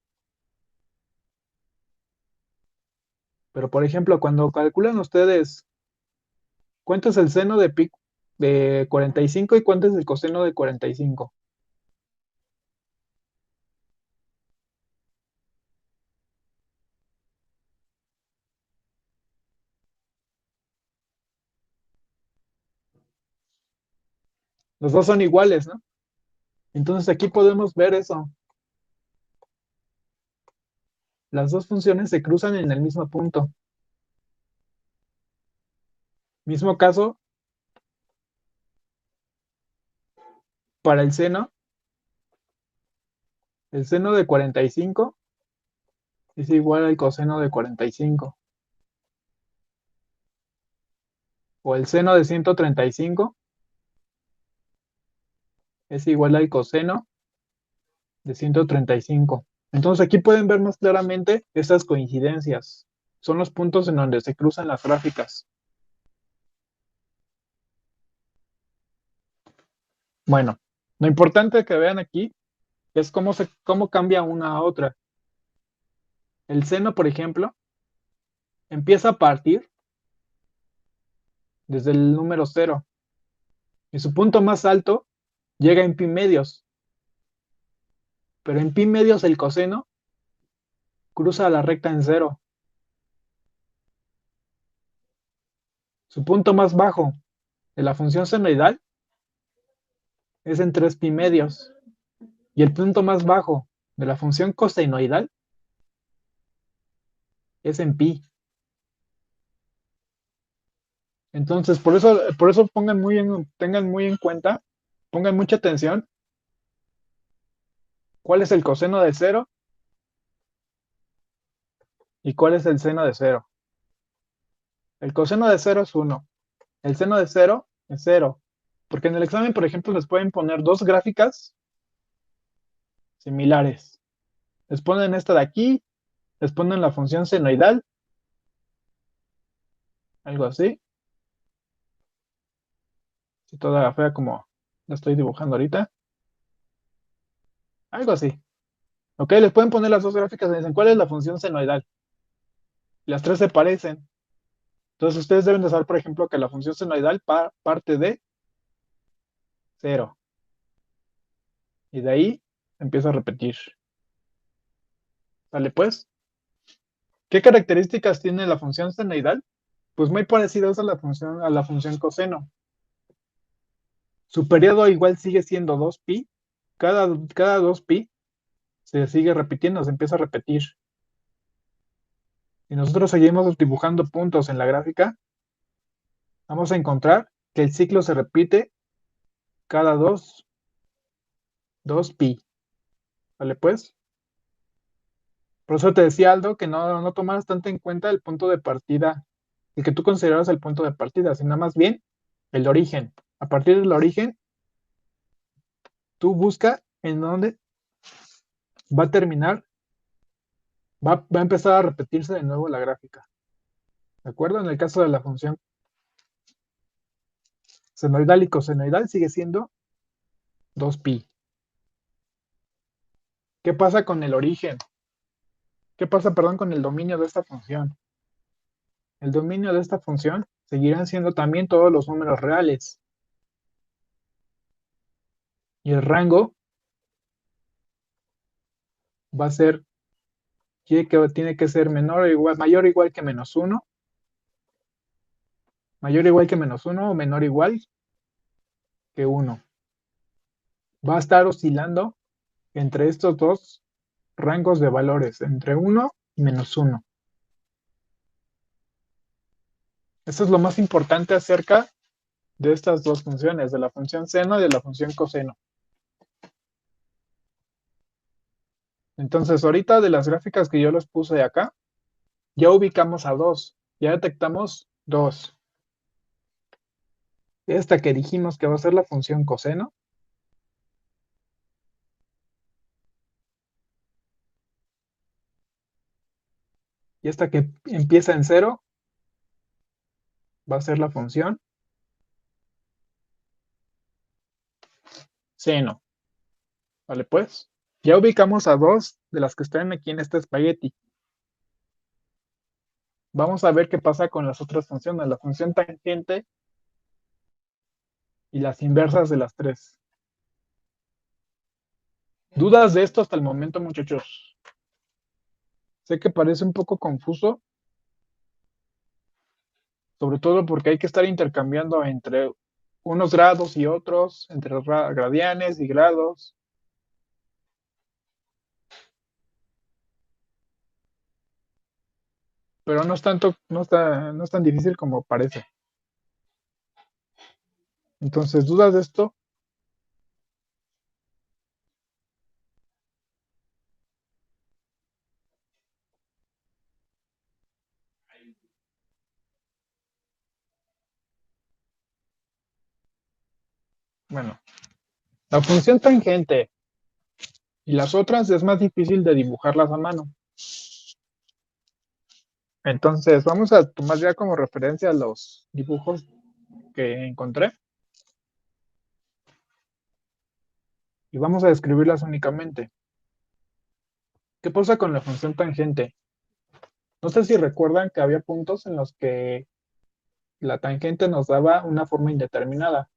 Pero, por ejemplo, cuando calculan ustedes cuánto es el seno de pi de 45 y cuánto es el coseno de 45. Los dos son iguales, ¿no? Entonces aquí podemos ver eso. Las dos funciones se cruzan en el mismo punto. Mismo caso para el seno de 45 es igual al coseno de 45. O el seno de 135 es igual al coseno de 135. Entonces aquí pueden ver más claramente estas coincidencias. Son los puntos en donde se cruzan las gráficas. Bueno, lo importante que vean aquí es cómo cambia una a otra. El seno, por ejemplo, empieza a partir desde el número 0 y su punto más alto llega en pi medios, pero en pi medios el coseno cruza la recta en 0. Su punto más bajo de la función senoidal es en 3 pi medios y el punto más bajo de la función cosenoidal es en pi. Entonces, por eso tengan muy en cuenta, pongan mucha atención, cuál es el coseno de 0 y cuál es el seno de 0. El coseno de 0 es 1. El seno de 0 es 0. Porque en el examen, por ejemplo, les pueden poner dos gráficas similares. Les ponen esta de aquí, les ponen la función senoidal, algo así. Si toda fea como la estoy dibujando ahorita. Algo así. Ok, les pueden poner las dos gráficas y dicen, ¿cuál es la función senoidal? Las tres se parecen. Entonces ustedes deben de saber, por ejemplo, que la función senoidal parte de 0. Y de ahí empieza a repetir. ¿Vale pues? ¿Qué características tiene la función senoidal? Pues muy parecidas a la función coseno. Su periodo igual sigue siendo 2pi. Cada 2pi se sigue repitiendo, se empieza a repetir. Si nosotros seguimos dibujando puntos en la gráfica, vamos a encontrar que el ciclo se repite cada 2pi. ¿Vale pues? Por eso te decía, Aldo, que no tomaras tanto en cuenta el punto de partida, el que tú consideras el punto de partida, sino más bien el origen. A partir del origen, tú busca en dónde va a terminar, va a empezar a repetirse de nuevo la gráfica. ¿De acuerdo? En el caso de la función senoidal y cosenoidal sigue siendo 2pi. ¿Qué pasa con el origen? ¿Qué pasa, perdón, con el dominio de esta función? El dominio de esta función seguirán siendo también todos los números reales. Y el rango va a ser, tiene que ser mayor o igual que menos 1, mayor o igual que menos 1 o menor o igual que 1. Va a estar oscilando entre estos dos rangos de valores, entre 1 y menos 1. Eso es lo más importante acerca de estas dos funciones, de la función seno y de la función coseno. Entonces, ahorita de las gráficas que yo les puse acá, ya ubicamos a dos, ya detectamos dos. Esta que dijimos que va a ser la función coseno. Y esta que empieza en 0 va a ser la función seno. ¿Vale pues? Ya ubicamos a dos de las que están aquí en este espagueti. Vamos a ver qué pasa con las otras funciones, la función tangente y las inversas de las tres. ¿Dudas de esto hasta el momento, muchachos? Sé que parece un poco confuso, sobre todo porque hay que estar intercambiando entre unos grados y otros, entre gradianes y grados. Pero no es tanto, no es tan difícil como parece. Entonces, ¿dudas de esto? Bueno, la función tangente y las otras es más difícil de dibujarlas a mano. Entonces, vamos a tomar ya como referencia los dibujos que encontré y vamos a describirlas únicamente. ¿Qué pasa con la función tangente? No sé si recuerdan que había puntos en los que la tangente nos daba una forma indeterminada.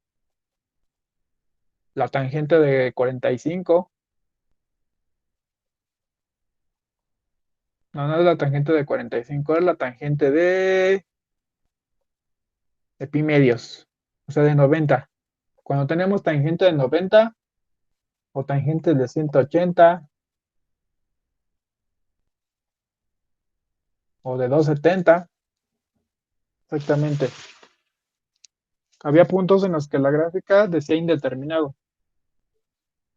La tangente de 45, no, no es la tangente de 45, es la tangente de pi medios, o sea, de 90. Cuando tenemos tangente de 90 o tangente de 180 o de 270, exactamente. Había puntos en los que la gráfica decía indeterminado.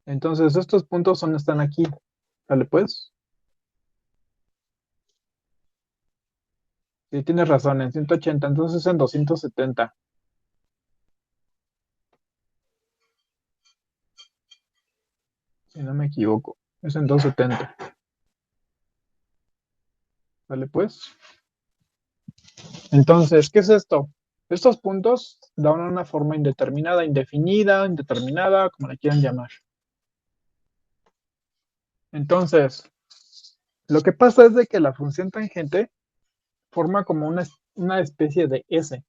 Entonces, estos puntos están aquí. ¿Sale pues? Sí, tienes razón, en 180, entonces en 270, si no me equivoco. Es en 270. ¿Sale pues? Entonces, ¿qué es esto? Estos puntos dan una forma indeterminada, indefinida, indeterminada, como la quieran llamar. Entonces, lo que pasa es de que la función tangente forma como una especie de S.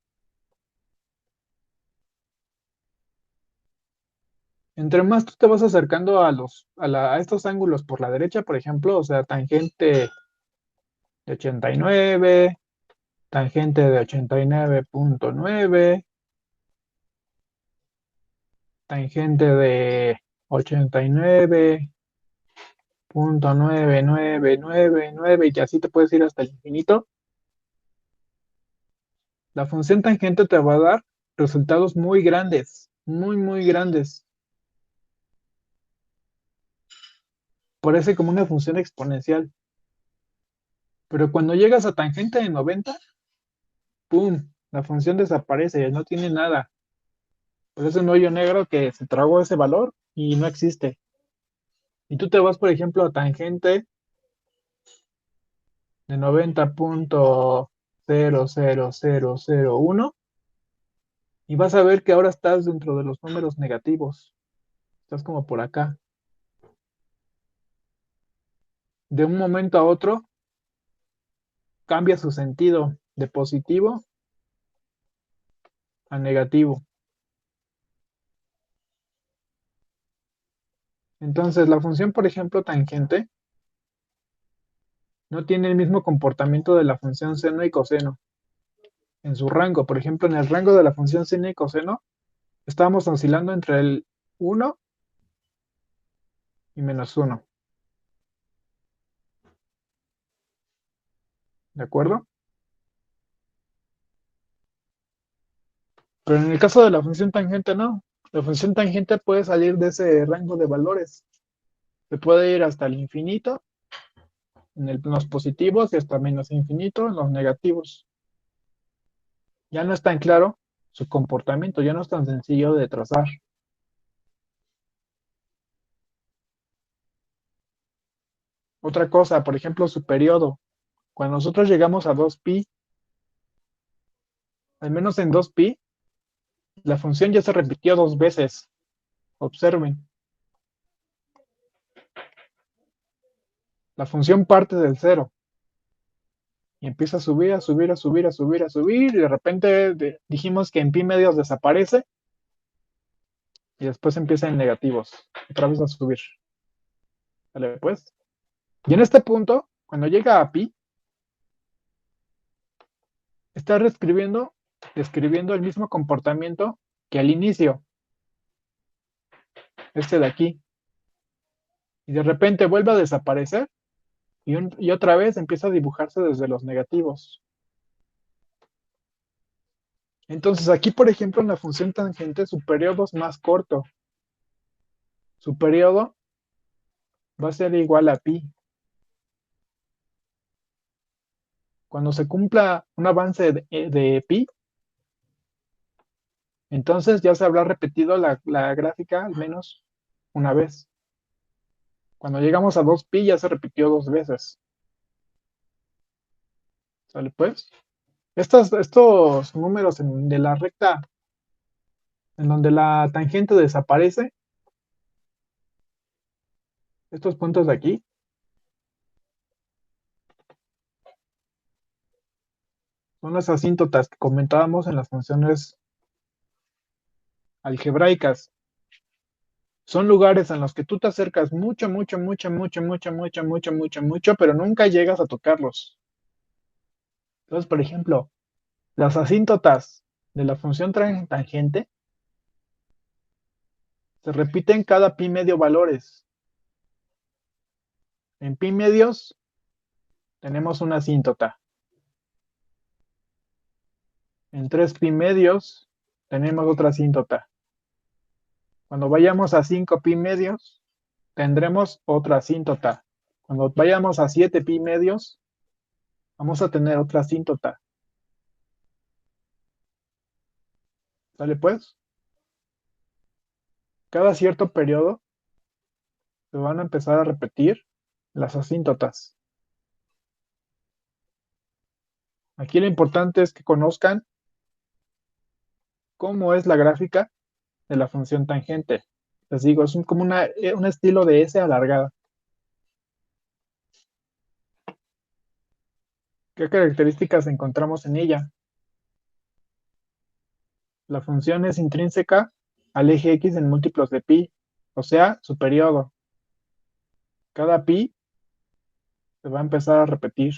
Entre más tú te vas acercando a estos ángulos por la derecha, por ejemplo, o sea, tangente de 89, tangente de 89.9, tangente de 89.9999, y así te puedes ir hasta el infinito. La función tangente te va a dar resultados muy grandes, muy, muy grandes. Parece como una función exponencial. Pero cuando llegas a tangente de 90, ¡pum! La función desaparece, no tiene nada. Pero es un hoyo negro que se tragó ese valor y no existe. Y tú te vas, por ejemplo, a tangente de 90.00001 y vas a ver que ahora estás dentro de los números negativos. Estás como por acá. De un momento a otro cambia su sentido de positivo a negativo. Entonces, la función, por ejemplo, tangente no tiene el mismo comportamiento de la función seno y coseno en su rango. Por ejemplo, en el rango de la función seno y coseno, estábamos oscilando entre el 1 y -1. ¿De acuerdo? Pero en el caso de la función tangente, no. La función tangente puede salir de ese rango de valores. Se puede ir hasta el infinito en los positivos y hasta menos infinito en los negativos. Ya no es tan claro su comportamiento, ya no es tan sencillo de trazar. Otra cosa, por ejemplo, su periodo. Cuando nosotros llegamos a 2pi, al menos en 2pi, la función ya se repitió dos veces. Observen, la función parte del cero. Y empieza a subir, a subir, a subir, a subir, a subir, y de repente dijimos que en pi medios desaparece, y después empieza en negativos, otra vez a subir. ¿Vale? Pues. Y en este punto, cuando llega a pi, está describiendo el mismo comportamiento que al inicio, este de aquí. Y de repente vuelve a desaparecer y otra vez empieza a dibujarse desde los negativos. Entonces aquí, por ejemplo, en la función tangente, su periodo es más corto. Su periodo va a ser igual a pi. Cuando se cumpla un avance de pi, entonces ya se habrá repetido la gráfica al menos una vez. Cuando llegamos a 2pi ya se repitió 2 veces. ¿Sale pues? Estos números de la recta en donde la tangente desaparece, estos puntos de aquí, son las asíntotas que comentábamos en las funciones algebraicas. Son lugares en los que tú te acercas mucho, mucho, mucho, mucho, mucho, mucho, mucho, mucho, mucho, pero nunca llegas a tocarlos. Entonces, por ejemplo, las asíntotas de la función tangente se repiten cada pi medio valores. En pi medios tenemos una asíntota. En 3 pi medios tenemos otra asíntota. Cuando vayamos a 5 pi medios, tendremos otra asíntota. Cuando vayamos a 7 pi medios, vamos a tener otra asíntota. ¿Sale pues? Cada cierto periodo se van a empezar a repetir las asíntotas. Aquí lo importante es que conozcan cómo es la gráfica de la función tangente. Les digo, es como un estilo de S alargada. ¿Qué características encontramos en ella? La función es intrínseca al eje X en múltiplos de pi, o sea, su periodo. Cada pi se va a empezar a repetir.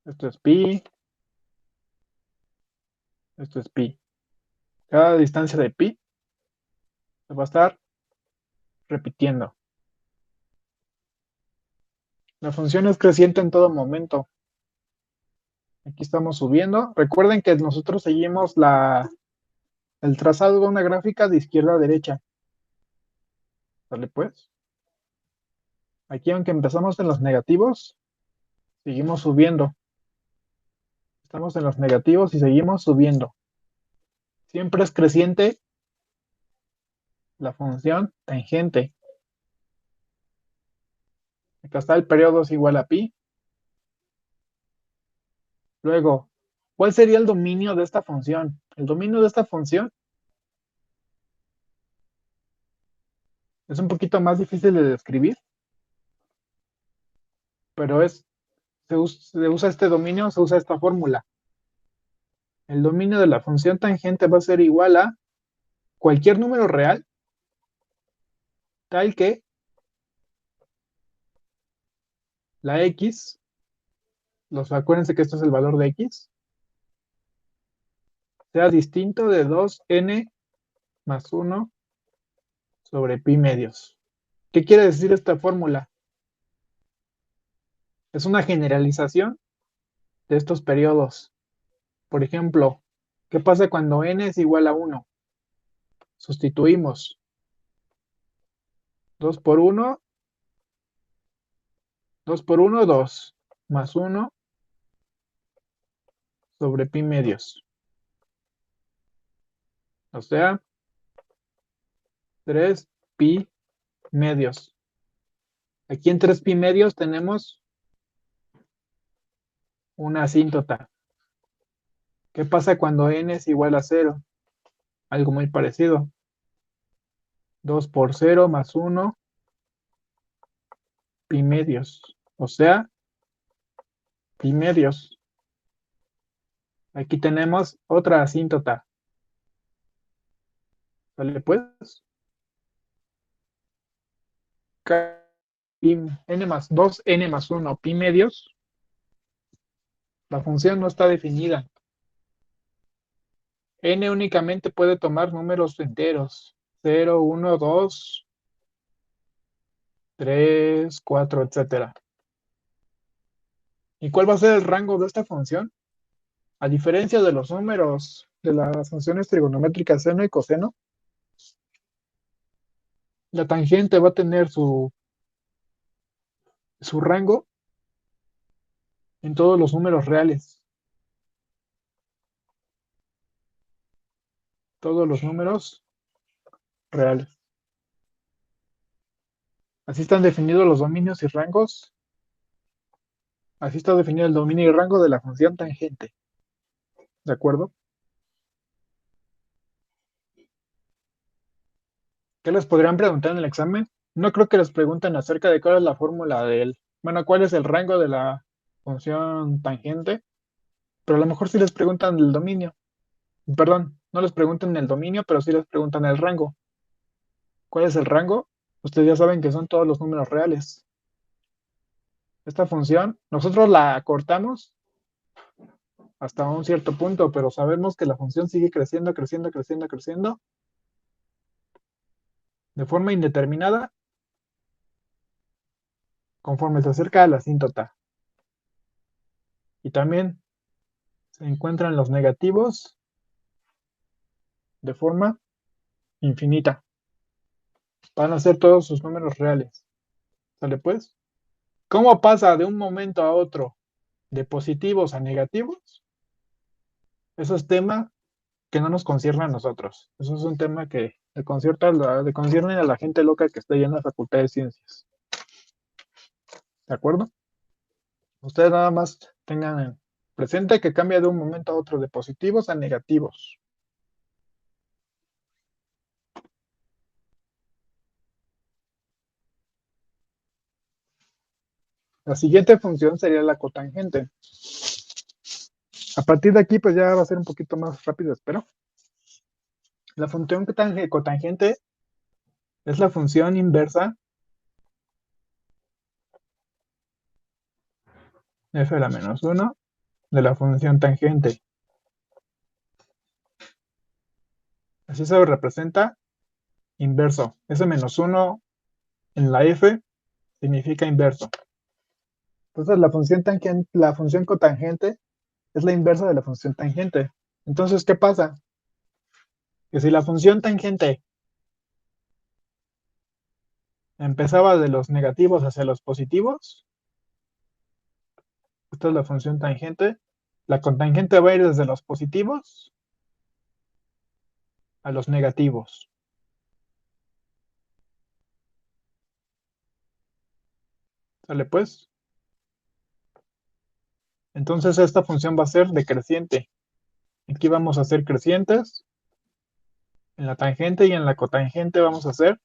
Esto es pi, esto es pi. Cada distancia de pi se va a estar repitiendo. La función es creciente en todo momento. Aquí estamos subiendo. Recuerden que nosotros seguimos el trazado de una gráfica de izquierda a derecha. ¿Sale pues? Aquí, aunque empezamos en los negativos, seguimos subiendo. Estamos en los negativos y seguimos subiendo. Siempre es creciente la función tangente. Acá está el periodo es igual a pi. Luego, ¿cuál sería el dominio de esta función? El dominio de esta función es un poquito más difícil de describir, pero se usa este dominio, se usa esta fórmula. El dominio de la función tangente va a ser igual a cualquier número real, tal que la x, acuérdense que esto es el valor de x, sea distinto de 2n más 1 sobre pi medios. ¿Qué quiere decir esta fórmula? Es una generalización de estos periodos. Por ejemplo, ¿qué pasa cuando n es igual a 1? Sustituimos 2 por 1, 2 por 1, 2, más 1 sobre pi medios. O sea, 3 pi medios. Aquí en 3 pi medios tenemos una asíntota. ¿Qué pasa cuando n es igual a 0? Algo muy parecido. 2 por 0 más 1 pi medios. O sea, pi medios. Aquí tenemos otra asíntota. ¿Vale? Pues, pi n más 2, n más 1, pi medios. La función no está definida. N únicamente puede tomar números enteros. 0, 1, 2, 3, 4, etcétera. ¿Y cuál va a ser el rango de esta función? A diferencia de los números de las funciones trigonométricas seno y coseno, la tangente va a tener su rango en todos los números reales. Todos los números reales. Así están definidos los dominios y rangos. Así está definido el dominio y rango de la función tangente. ¿De acuerdo? ¿Qué les podrían preguntar en el examen? No creo que les pregunten acerca de cuál es la fórmula del, bueno, cuál es el rango de la función tangente, pero a lo mejor sí les preguntan el dominio. Perdón, no les preguntan el dominio, pero sí les preguntan el rango. ¿Cuál es el rango? Ustedes ya saben que son todos los números reales. Esta función, nosotros la cortamos hasta un cierto punto, pero sabemos que la función sigue creciendo, creciendo, creciendo, creciendo, de forma indeterminada, conforme se acerca a la asíntota. Y también se encuentran los negativos de forma infinita. Van a ser todos sus números reales. ¿Sale pues? ¿Cómo pasa de un momento a otro de positivos a negativos? Eso es tema que no nos concierne a nosotros. Eso es un tema que le concierne a la gente loca que está allá en la Facultad de Ciencias. ¿De acuerdo? Ustedes nada más tengan presente que cambia de un momento a otro de positivos a negativos. La siguiente función sería la cotangente. A partir de aquí, pues ya va a ser un poquito más rápido, espero. La función cotangente es la función inversa f a la menos 1 de la función tangente. Así se representa inverso. Ese menos 1 en la f significa inverso. Entonces la función cotangente es la inversa de la función tangente. Entonces, ¿qué pasa? Que si la función tangente empezaba de los negativos hacia los positivos, esta es la función tangente, la cotangente va a ir desde los positivos a los negativos. ¿Sale pues? Entonces esta función va a ser decreciente. Aquí vamos a hacer crecientes. En la tangente y en la cotangente vamos a hacer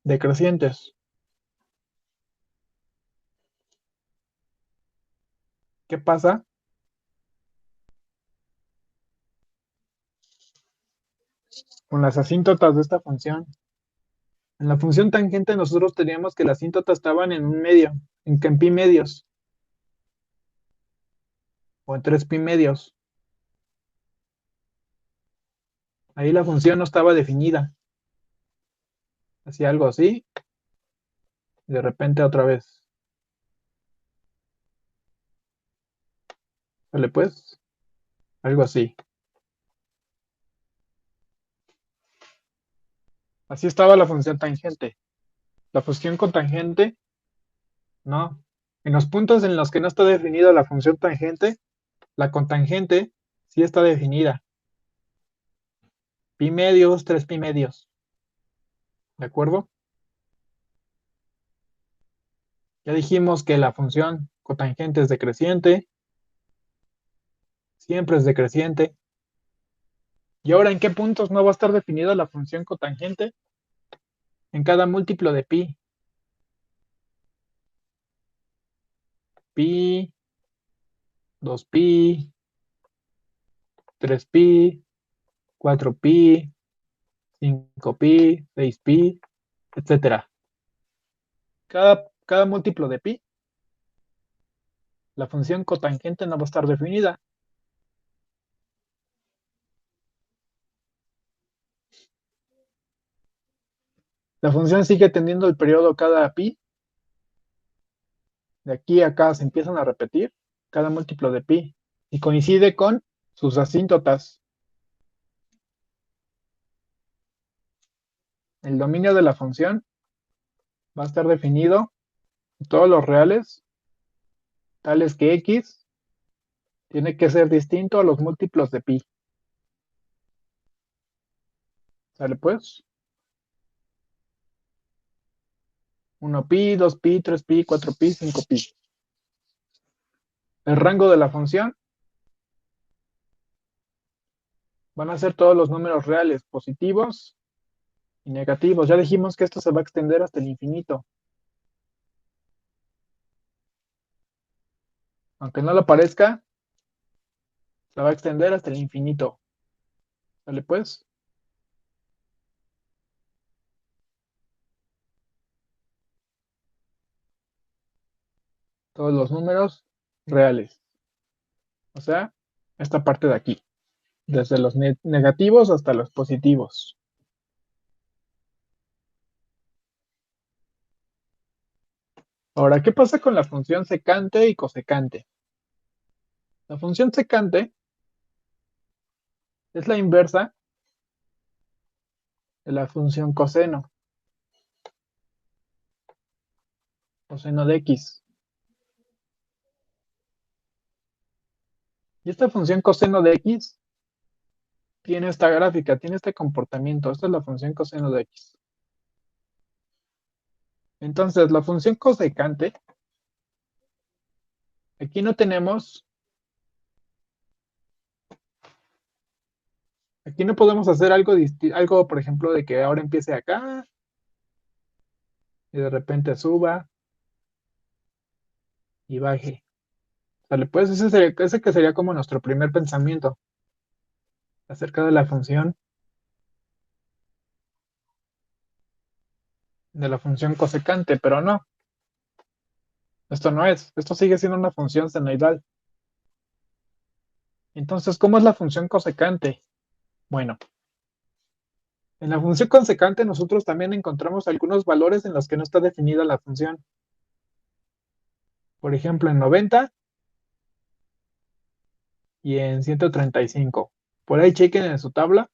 decrecientes. ¿Qué pasa? Con las asíntotas de esta función. En la función tangente nosotros teníamos que las asíntotas estaban en un medio, en pi medios, o en 3 pi medios. Ahí la función no estaba definida. Hacía algo así, y de repente otra vez. ¿Vale pues? Algo así. Así estaba la función tangente. La función cotangente, no. En los puntos en los que no está definida la función tangente, la cotangente sí está definida. Pi medios, 3 pi medios. ¿De acuerdo? Ya dijimos que la función cotangente es decreciente. Siempre es decreciente. ¿Y ahora en qué puntos no va a estar definida la función cotangente? En cada múltiplo de pi. pi, 2pi, 3pi, 4pi, 5pi, 6pi, etcétera. Cada múltiplo de pi, la función cotangente no va a estar definida. La función sigue teniendo el periodo cada pi. De aquí a acá se empiezan a repetir cada múltiplo de pi y coincide con sus asíntotas. El dominio de la función va a estar definido en todos los reales, tales que x tiene que ser distinto a los múltiplos de pi. ¿Sale pues? 1pi, 2pi, 3pi, 4pi, 5pi. El rango de la función van a ser todos los números reales, positivos y negativos. Ya dijimos que esto se va a extender hasta el infinito. Aunque no lo parezca, se va a extender hasta el infinito. ¿Sale pues? Todos los números reales. O sea, esta parte de aquí. Desde los negativos hasta los positivos. Ahora, ¿qué pasa con la función secante y cosecante? La función secante es la inversa de la función coseno. Coseno de x. Y esta función coseno de x tiene esta gráfica, tiene este comportamiento. Esta es la función coseno de x. Entonces, la función cosecante, aquí no tenemos, aquí no podemos hacer algo distinto, algo, por ejemplo, de que ahora empiece acá y de repente suba y baje. ¿Sale? Pues ese que sería como nuestro primer pensamiento acerca de la función cosecante, pero no, esto no es, esto sigue siendo una función senoidal. Entonces, ¿cómo es la función cosecante? Bueno, en la función cosecante nosotros también encontramos algunos valores en los que no está definida la función. Por ejemplo, en 90 y en 135. Por ahí chequen en su tabla.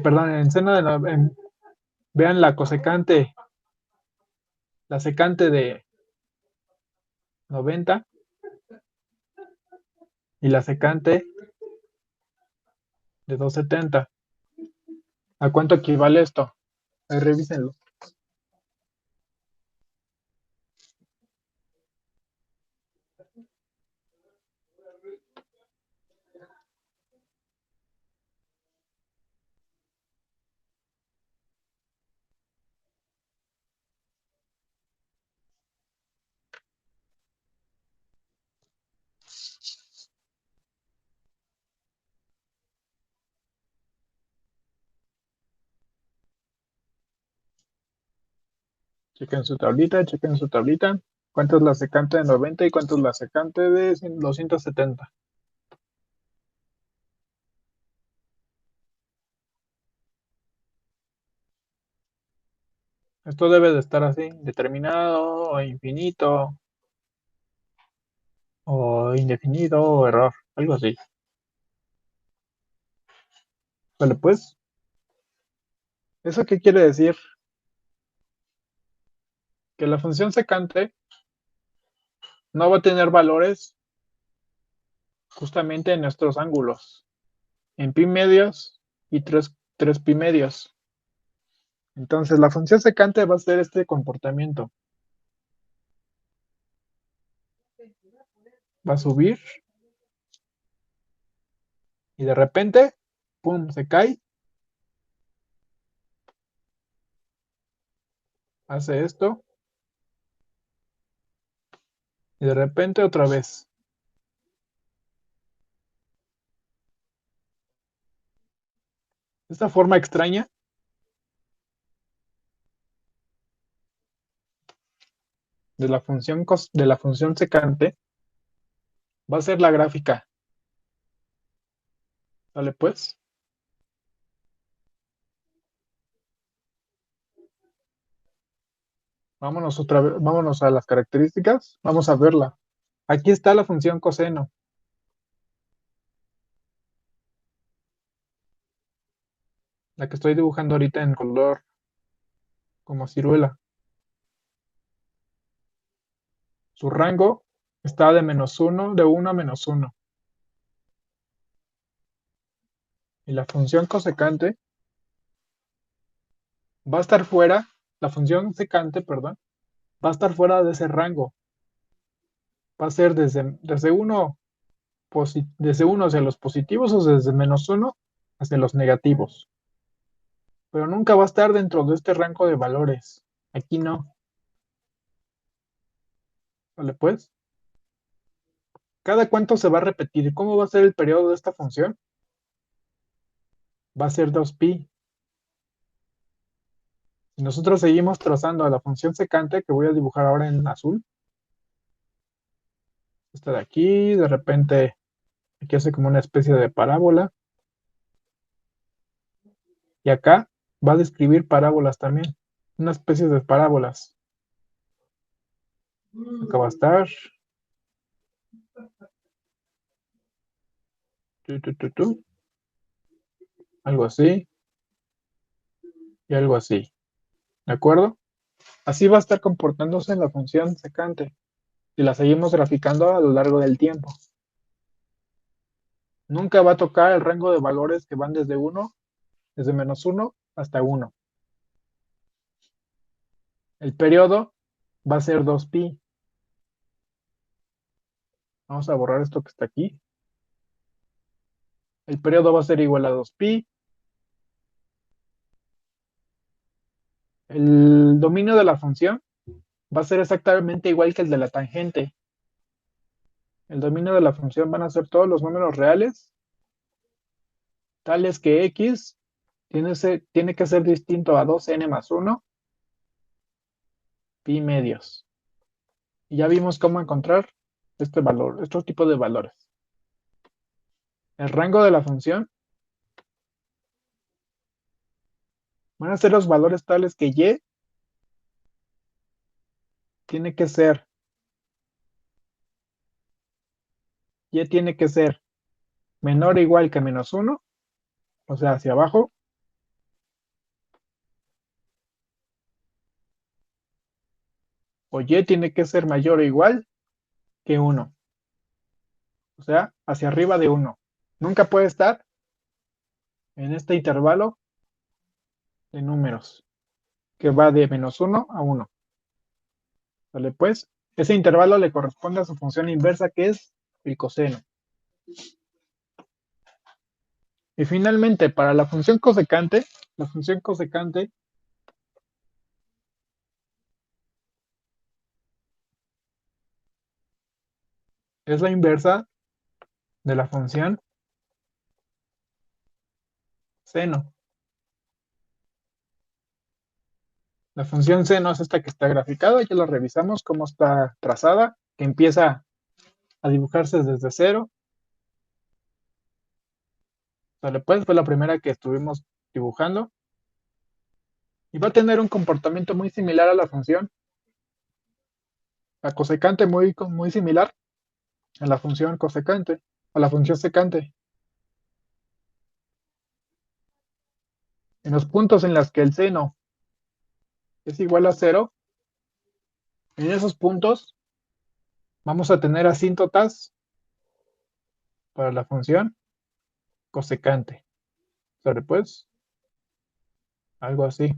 Perdón, en seno de vean la cosecante, la secante de 90 y la secante de 270. ¿A cuánto equivale esto? Ahí revísenlo. Chequen su tablita, chequen su tablita. ¿Cuánto es la secante de 90 y cuánto es la secante de 270? Esto debe de estar así, determinado o infinito o indefinido o error, algo así. Vale, pues, ¿eso qué quiere decir? Que la función secante no va a tener valores justamente en nuestros ángulos, en pi medios y 3 pi medios. Entonces, la función secante va a ser este comportamiento. Va a subir y de repente, pum, se cae, hace esto Y de repente otra vez. Esta forma extraña de la función secante va a ser la gráfica. ¿Vale pues? Vámonos otra vez, vámonos a las características. Vamos a verla. Aquí está la función coseno, la que estoy dibujando ahorita en color como ciruela. Su rango está de -1, de 1 a -1. Y la función cosecante va a estar fuera, la función secante, perdón, va a estar fuera de ese rango. Va a ser desde 1 hacia los positivos o desde -1 hacia los negativos. Pero nunca va a estar dentro de este rango de valores. Aquí no. ¿Vale pues? ¿Cada cuánto se va a repetir? ¿Cómo va a ser el periodo de esta función? Va a ser 2pi. Si nosotros seguimos trazando a la función secante, que voy a dibujar ahora en azul, esta de aquí, de repente aquí hace como una especie de parábola, y acá va a describir parábolas también, una especie de parábolas. Acá va a estar, algo así y algo así. ¿De acuerdo? Así va a estar comportándose la función secante si la seguimos graficando a lo largo del tiempo. Nunca va a tocar el rango de valores que van desde -1 hasta 1. El periodo va a ser 2pi. Vamos a borrar esto que está aquí. El periodo va a ser igual a 2pi. El dominio de la función va a ser exactamente igual que el de la tangente. El dominio de la función van a ser todos los números reales, tales que x tiene que ser distinto a 2n más 1 pi medios. Y ya vimos cómo encontrar este valor, estos tipos de valores. El rango de la función van a ser los valores tales que y tiene que ser, y tiene que ser menor o igual que -1, o sea, hacia abajo, o y tiene que ser mayor o igual que 1, o sea, hacia arriba de 1. Nunca puede estar en este intervalo de números, que va de -1 a 1. ¿Vale? Pues, ese intervalo le corresponde a su función inversa, que es el coseno. Y finalmente, para la función cosecante es la inversa de la función seno. La función seno es esta que está graficada, ya la revisamos cómo está trazada, que empieza a dibujarse desde cero. ¿Vale? Pues fue la primera que estuvimos dibujando. Y va a tener un comportamiento muy similar a la función. La cosecante muy similar a la función cosecante, a la función secante. En los puntos en los que el seno es igual a 0, en esos puntos vamos a tener asíntotas para la función cosecante. ¿Sale pues? Algo así.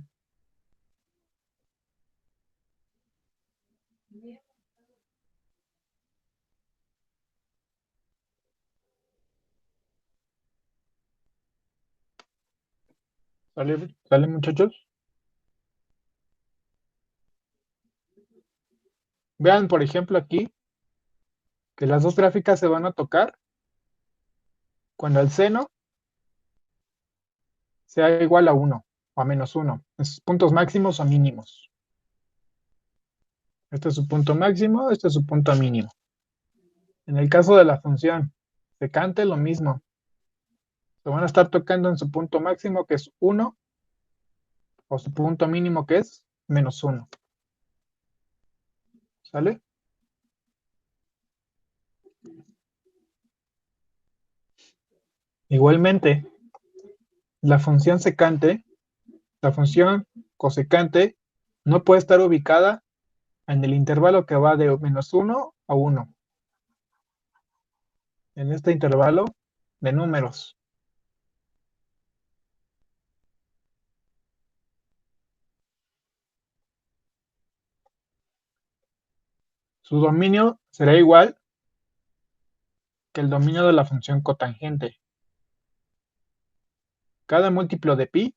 ¿Sale muchachos? Vean, por ejemplo, aquí que las dos gráficas se van a tocar cuando el seno sea igual a 1 o a -1, en sus puntos máximos o mínimos. Este es su punto máximo, este es su punto mínimo. En el caso de la función secante, lo mismo. Se van a estar tocando en su punto máximo, que es 1, o su punto mínimo, que es -1. ¿Sale? Igualmente, la función secante, la función cosecante, no puede estar ubicada en el intervalo que va de -1 a 1. En este intervalo de números. Su dominio será igual que el dominio de la función cotangente. Cada múltiplo de pi,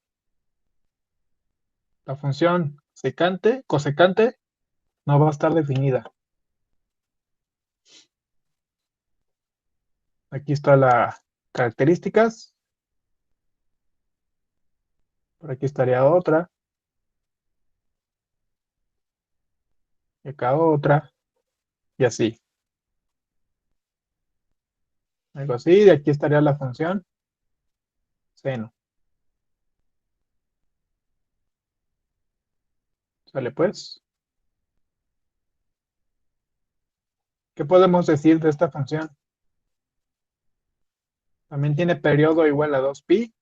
la función secante, cosecante, no va a estar definida. Aquí está las características. Por aquí estaría otra. Y acá otra. Y así. Algo así. De aquí estaría la función seno. ¿Sale pues? ¿Qué podemos decir de esta función? También tiene periodo igual a 2pi.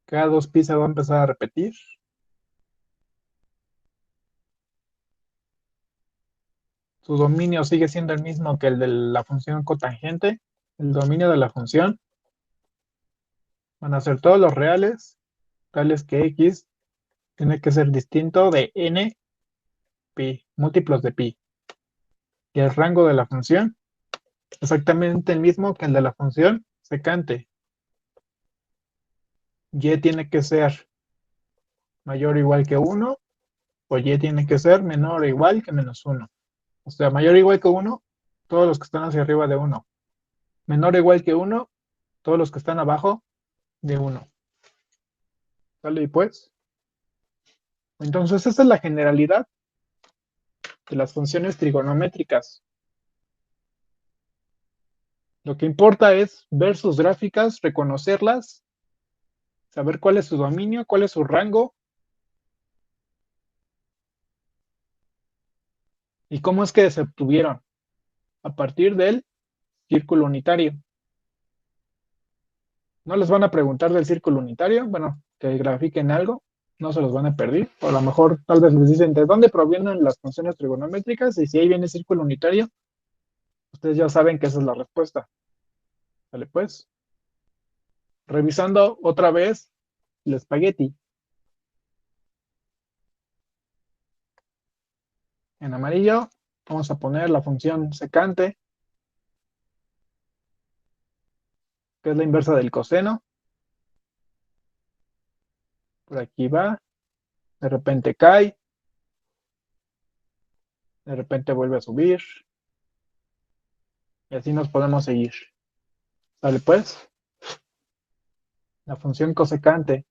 Cada 2pi se va a empezar a repetir. Su dominio sigue siendo el mismo que el de la función cotangente. El dominio de la función van a ser todos los reales, tales que x tiene que ser distinto de n pi, múltiplos de pi. Y el rango de la función, exactamente el mismo que el de la función secante. Y tiene que ser mayor o igual que 1, o y tiene que ser menor o igual que -1. O sea, mayor o igual que 1, todos los que están hacia arriba de 1. Menor o igual que 1, todos los que están abajo de 1. ¿Vale? Y pues, entonces esa es la generalidad de las funciones trigonométricas. Lo que importa es ver sus gráficas, reconocerlas, saber cuál es su dominio, cuál es su rango y cómo es que se obtuvieron a partir del círculo unitario. No les van a preguntar del círculo unitario, bueno, que grafiquen algo, no se los van a perder. O a lo mejor tal vez les dicen de dónde provienen las funciones trigonométricas y si ahí viene círculo unitario, ustedes ya saben que esa es la respuesta. ¿Vale pues? Revisando otra vez el espagueti. En amarillo vamos a poner la función secante, que es la inversa del coseno. Por aquí va, de repente cae, de repente vuelve a subir, y así nos podemos seguir. ¿Sale pues? La función cosecante,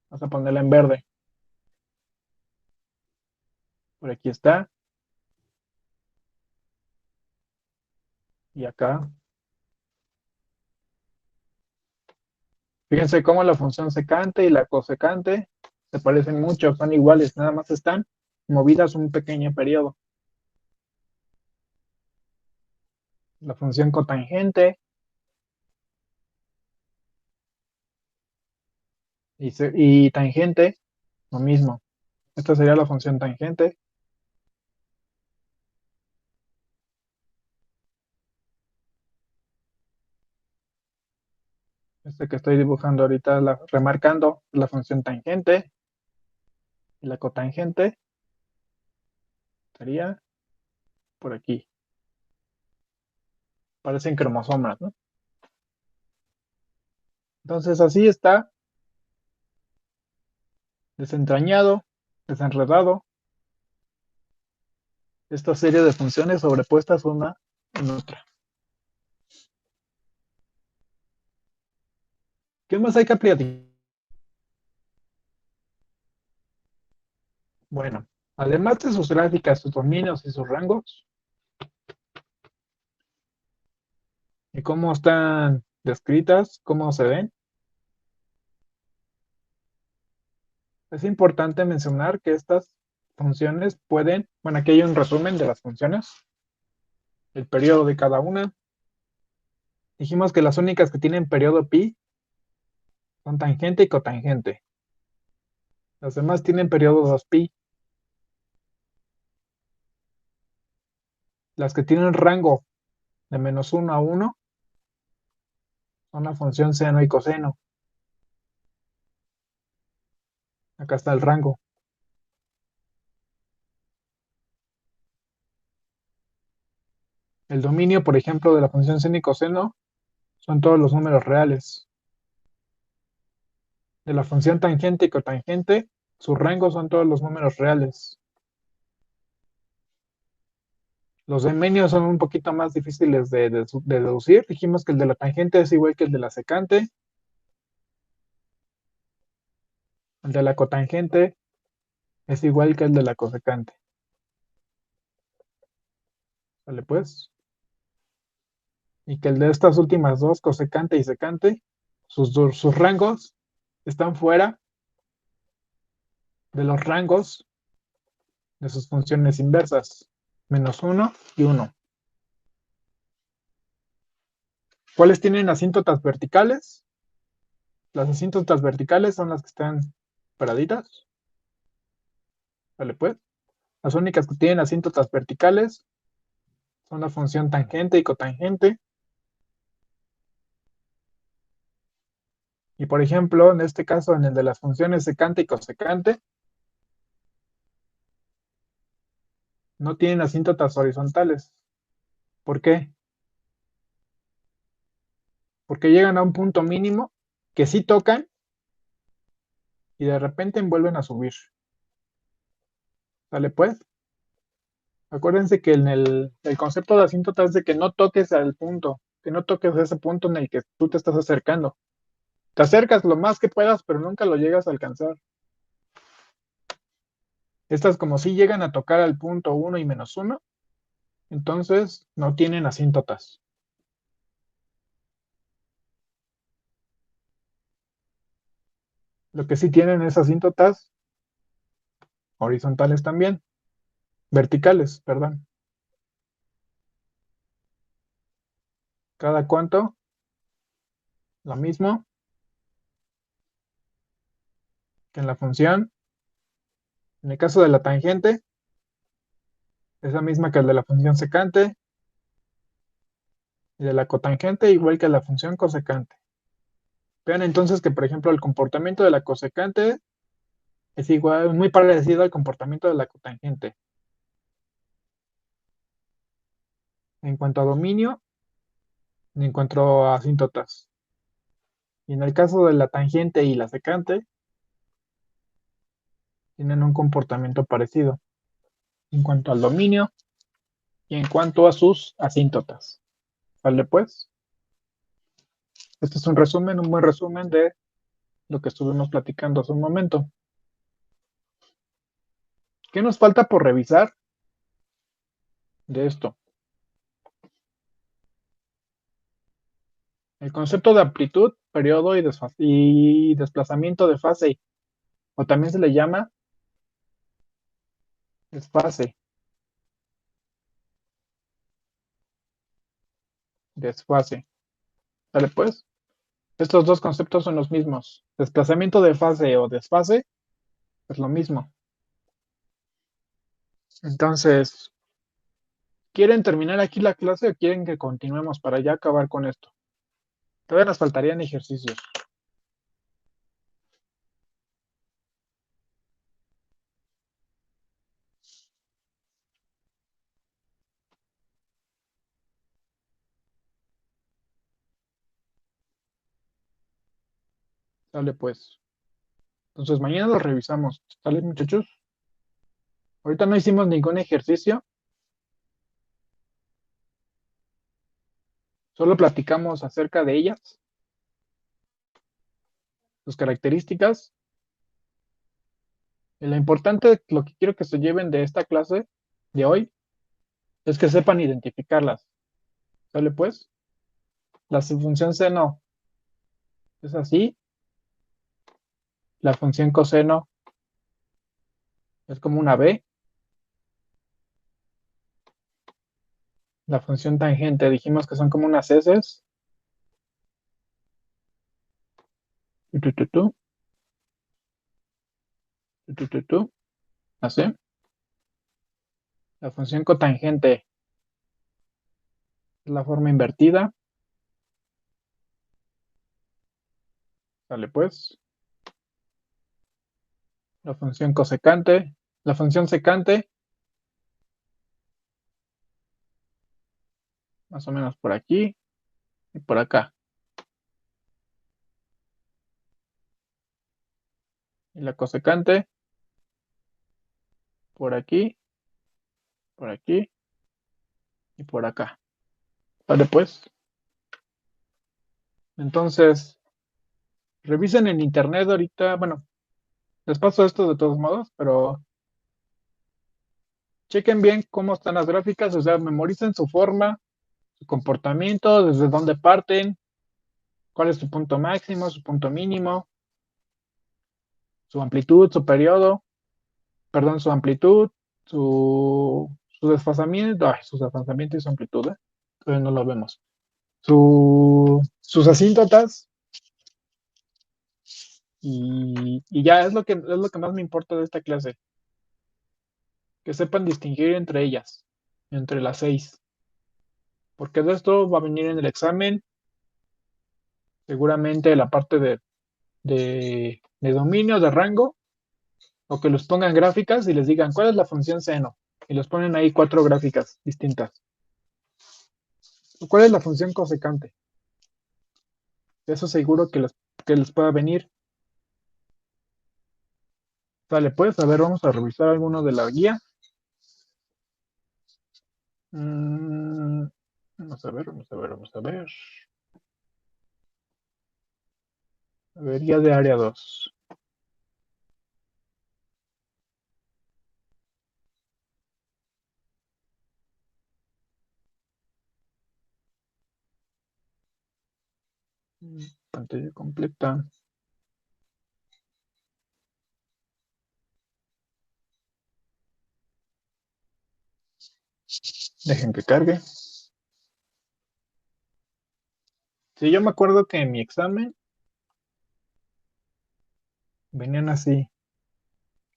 vamos a ponerla en verde. Por aquí está. Y acá. Fíjense cómo la función secante y la cosecante se parecen mucho, son iguales, nada más están movidas un pequeño periodo. La función cotangente y tangente, lo mismo. Esta sería la función tangente. Este que estoy dibujando ahorita, remarcando la función tangente y la cotangente estaría por aquí. Parecen cromosomas, ¿no? Entonces así está desentrañado, desenredado esta serie de funciones sobrepuestas una en otra. ¿Qué más hay que platicar? Bueno, además de sus gráficas, sus dominios y sus rangos, y cómo están descritas, cómo se ven, es importante mencionar que estas funciones pueden, bueno, aquí hay un resumen de las funciones, el periodo de cada una. Dijimos que las únicas que tienen periodo pi son tangente y cotangente. Las demás tienen periodo 2pi. Las que tienen rango de -1 a 1 son la función seno y coseno. Acá está el rango. El dominio, por ejemplo, de la función seno y coseno son todos los números reales. De la función tangente y cotangente, su rango son todos los números reales. Los dominios son un poquito más difíciles de deducir. Dijimos que el de la tangente es igual que el de la secante. El de la cotangente es igual que el de la cosecante. ¿Vale pues? Y que el de estas últimas dos, cosecante y secante, sus rangos están fuera de los rangos de sus funciones inversas, -1 y 1. ¿Cuáles tienen asíntotas verticales? Las asíntotas verticales son las que están paraditas. ¿Vale pues? Las únicas que tienen asíntotas verticales son la función tangente y cotangente. Y por ejemplo, en este caso, en el de las funciones secante y cosecante, no tienen asíntotas horizontales. ¿Por qué? Porque llegan a un punto mínimo que sí tocan y de repente vuelven a subir. ¿Sale pues? Acuérdense que en el concepto de asíntota es de que no toques al punto, que no toques ese punto en el que tú te estás acercando. Te acercas lo más que puedas, pero nunca lo llegas a alcanzar. Estas como si llegan a tocar al punto 1 y -1, entonces no tienen asíntotas. Lo que sí tienen es asíntotas horizontales también, verticales, perdón. ¿Cada cuánto? Lo mismo que en la función. En el caso de la tangente, es la misma que el de la función secante, y de la cotangente igual que la función cosecante. Vean entonces que, por ejemplo, el comportamiento de la cosecante es igual, muy parecido al comportamiento de la cotangente. En cuanto a dominio, y en cuanto a asíntotas. Y en el caso de la tangente y la secante, tienen un comportamiento parecido en cuanto al dominio y en cuanto a sus asíntotas. ¿Vale pues? Este es un resumen, un buen resumen de lo que estuvimos platicando hace un momento. ¿Qué nos falta por revisar de esto? El concepto de amplitud, periodo y desplazamiento de fase, o también se le llama desfase. Desfase. ¿Vale pues? Estos dos conceptos son los mismos. Desplazamiento de fase o desfase es lo mismo. Entonces, ¿quieren terminar aquí la clase o quieren que continuemos para ya acabar con esto? Todavía nos faltarían ejercicios. Sale pues. Entonces mañana lo revisamos. ¿Sale muchachos? Ahorita no hicimos ningún ejercicio. Solo platicamos acerca de ellas, sus características. Y lo importante, lo que quiero que se lleven de esta clase de hoy, es que sepan identificarlas. ¿Sale pues? La función seno es así. La función coseno es como una B. La función tangente dijimos que son como unas S. Tu, tu, tu, tu, tu, tu, tu, tu. Así. La función cotangente es la forma invertida. ¿Sale pues? La función cosecante. La función secante, más o menos por aquí y por acá. Y la cosecante, por aquí y por acá. ¿Vale pues? Entonces, revisen en internet ahorita. Bueno, les paso esto de todos modos, pero chequen bien cómo están las gráficas, o sea, memoricen su forma, su comportamiento, desde dónde parten, cuál es su punto máximo, su punto mínimo, su amplitud, su periodo, perdón, su amplitud, su desfasamiento, su desfasamiento y su amplitud, todavía no lo vemos. Sus asíntotas y ya es lo que más me importa de esta clase, que sepan distinguir entre ellas, entre las 6, porque de esto va a venir en el examen seguramente la parte de dominio, de rango, o que los pongan gráficas y les digan cuál es la función seno, y los ponen ahí 4 gráficas distintas. ¿Cuál es la función cosecante? Eso seguro que les pueda venir. Vale, pues, a ver, vamos a revisar alguno de la guía. Vamos a ver, vamos a ver, vamos a ver. A ver, guía de área 2. Pantalla completa. Dejen que cargue. Sí, yo me acuerdo que en mi examen venían así.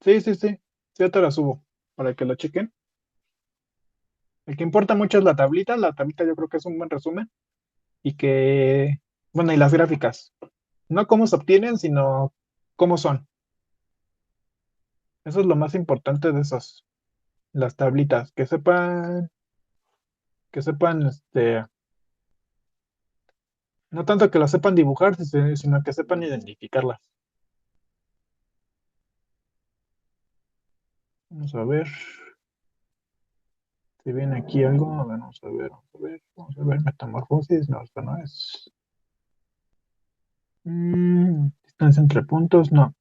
Sí, sí, sí. Sí, ya te la subo para que lo chequen. El que importa mucho es la tablita. La tablita yo creo que es un buen resumen. Y que, bueno, y las gráficas. No cómo se obtienen, sino cómo son. Eso es lo más importante de esas, las tablitas. Que sepan, no tanto que las sepan dibujar, sino que sepan identificarlas. Vamos a ver si viene aquí algo. A ver, vamos a ver, vamos a ver, vamos a ver, metamorfosis. No, esto no es. Distancia entre puntos, no.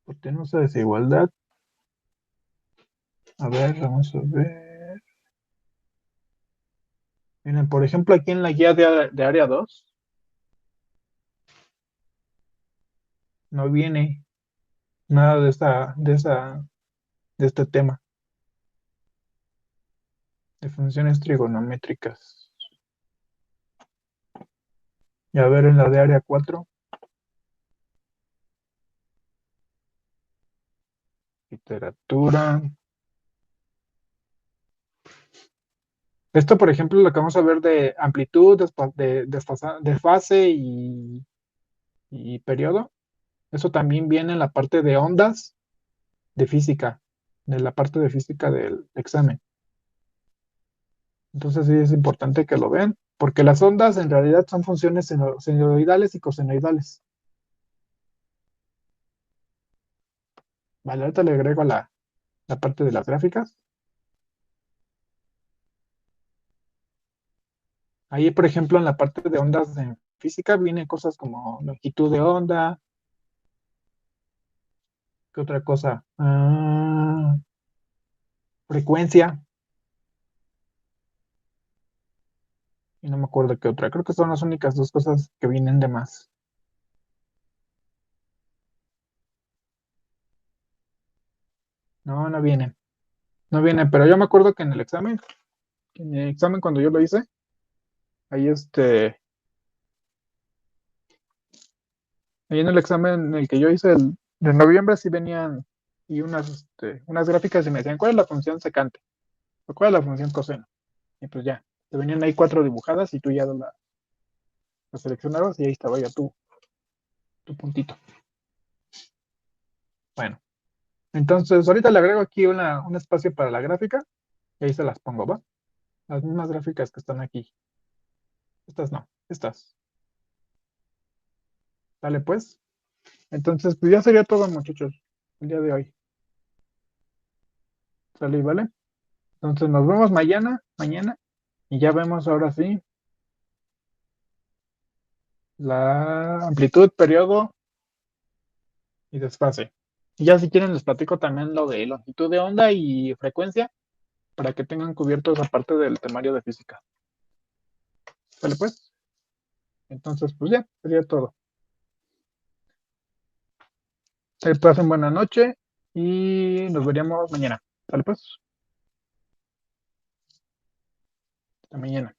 Hipotenusa, desigualdad. A ver, vamos a ver. Miren, por ejemplo, aquí en la guía de área 2 no viene nada de este tema de funciones trigonométricas. Y a ver en la de área 4, literatura. Esto, por ejemplo, lo que vamos a ver de amplitud, de fase y periodo, eso también viene en la parte de ondas de física, de la parte de física del examen. Entonces sí es importante que lo vean, porque las ondas en realidad son funciones senoidales y cosenoidales. Vale, ahorita le agrego la parte de las gráficas. Ahí, por ejemplo, en la parte de ondas de física vienen cosas como longitud de onda. ¿Qué otra cosa? Frecuencia. Y no me acuerdo qué otra. Creo que son las únicas dos cosas que vienen de más. No, no vienen. No viene, pero yo me acuerdo que en el examen cuando yo lo hice, ahí ahí en el examen en el que yo hice de noviembre sí venían y unas gráficas y me decían, ¿cuál es la función secante? ¿O cuál es la función coseno? Y pues ya, te venían ahí cuatro dibujadas y tú ya las seleccionabas y ahí estaba ya tu puntito. Bueno, entonces ahorita le agrego aquí un espacio para la gráfica y ahí se las pongo, ¿va? Las mismas gráficas que están aquí. Estas no, estas. Dale pues. Entonces, pues ya sería todo, muchachos, el día de hoy. ¿Sale y vale? Entonces nos vemos mañana, y ya vemos ahora sí la amplitud, periodo y desfase. Y ya si quieren les platico también lo de longitud de onda y frecuencia para que tengan cubierto esa parte del temario de física. ¿Sale pues? Entonces, pues ya, sería todo. Que pasen buena noche y nos veríamos mañana. ¿Sale pues? Hasta mañana.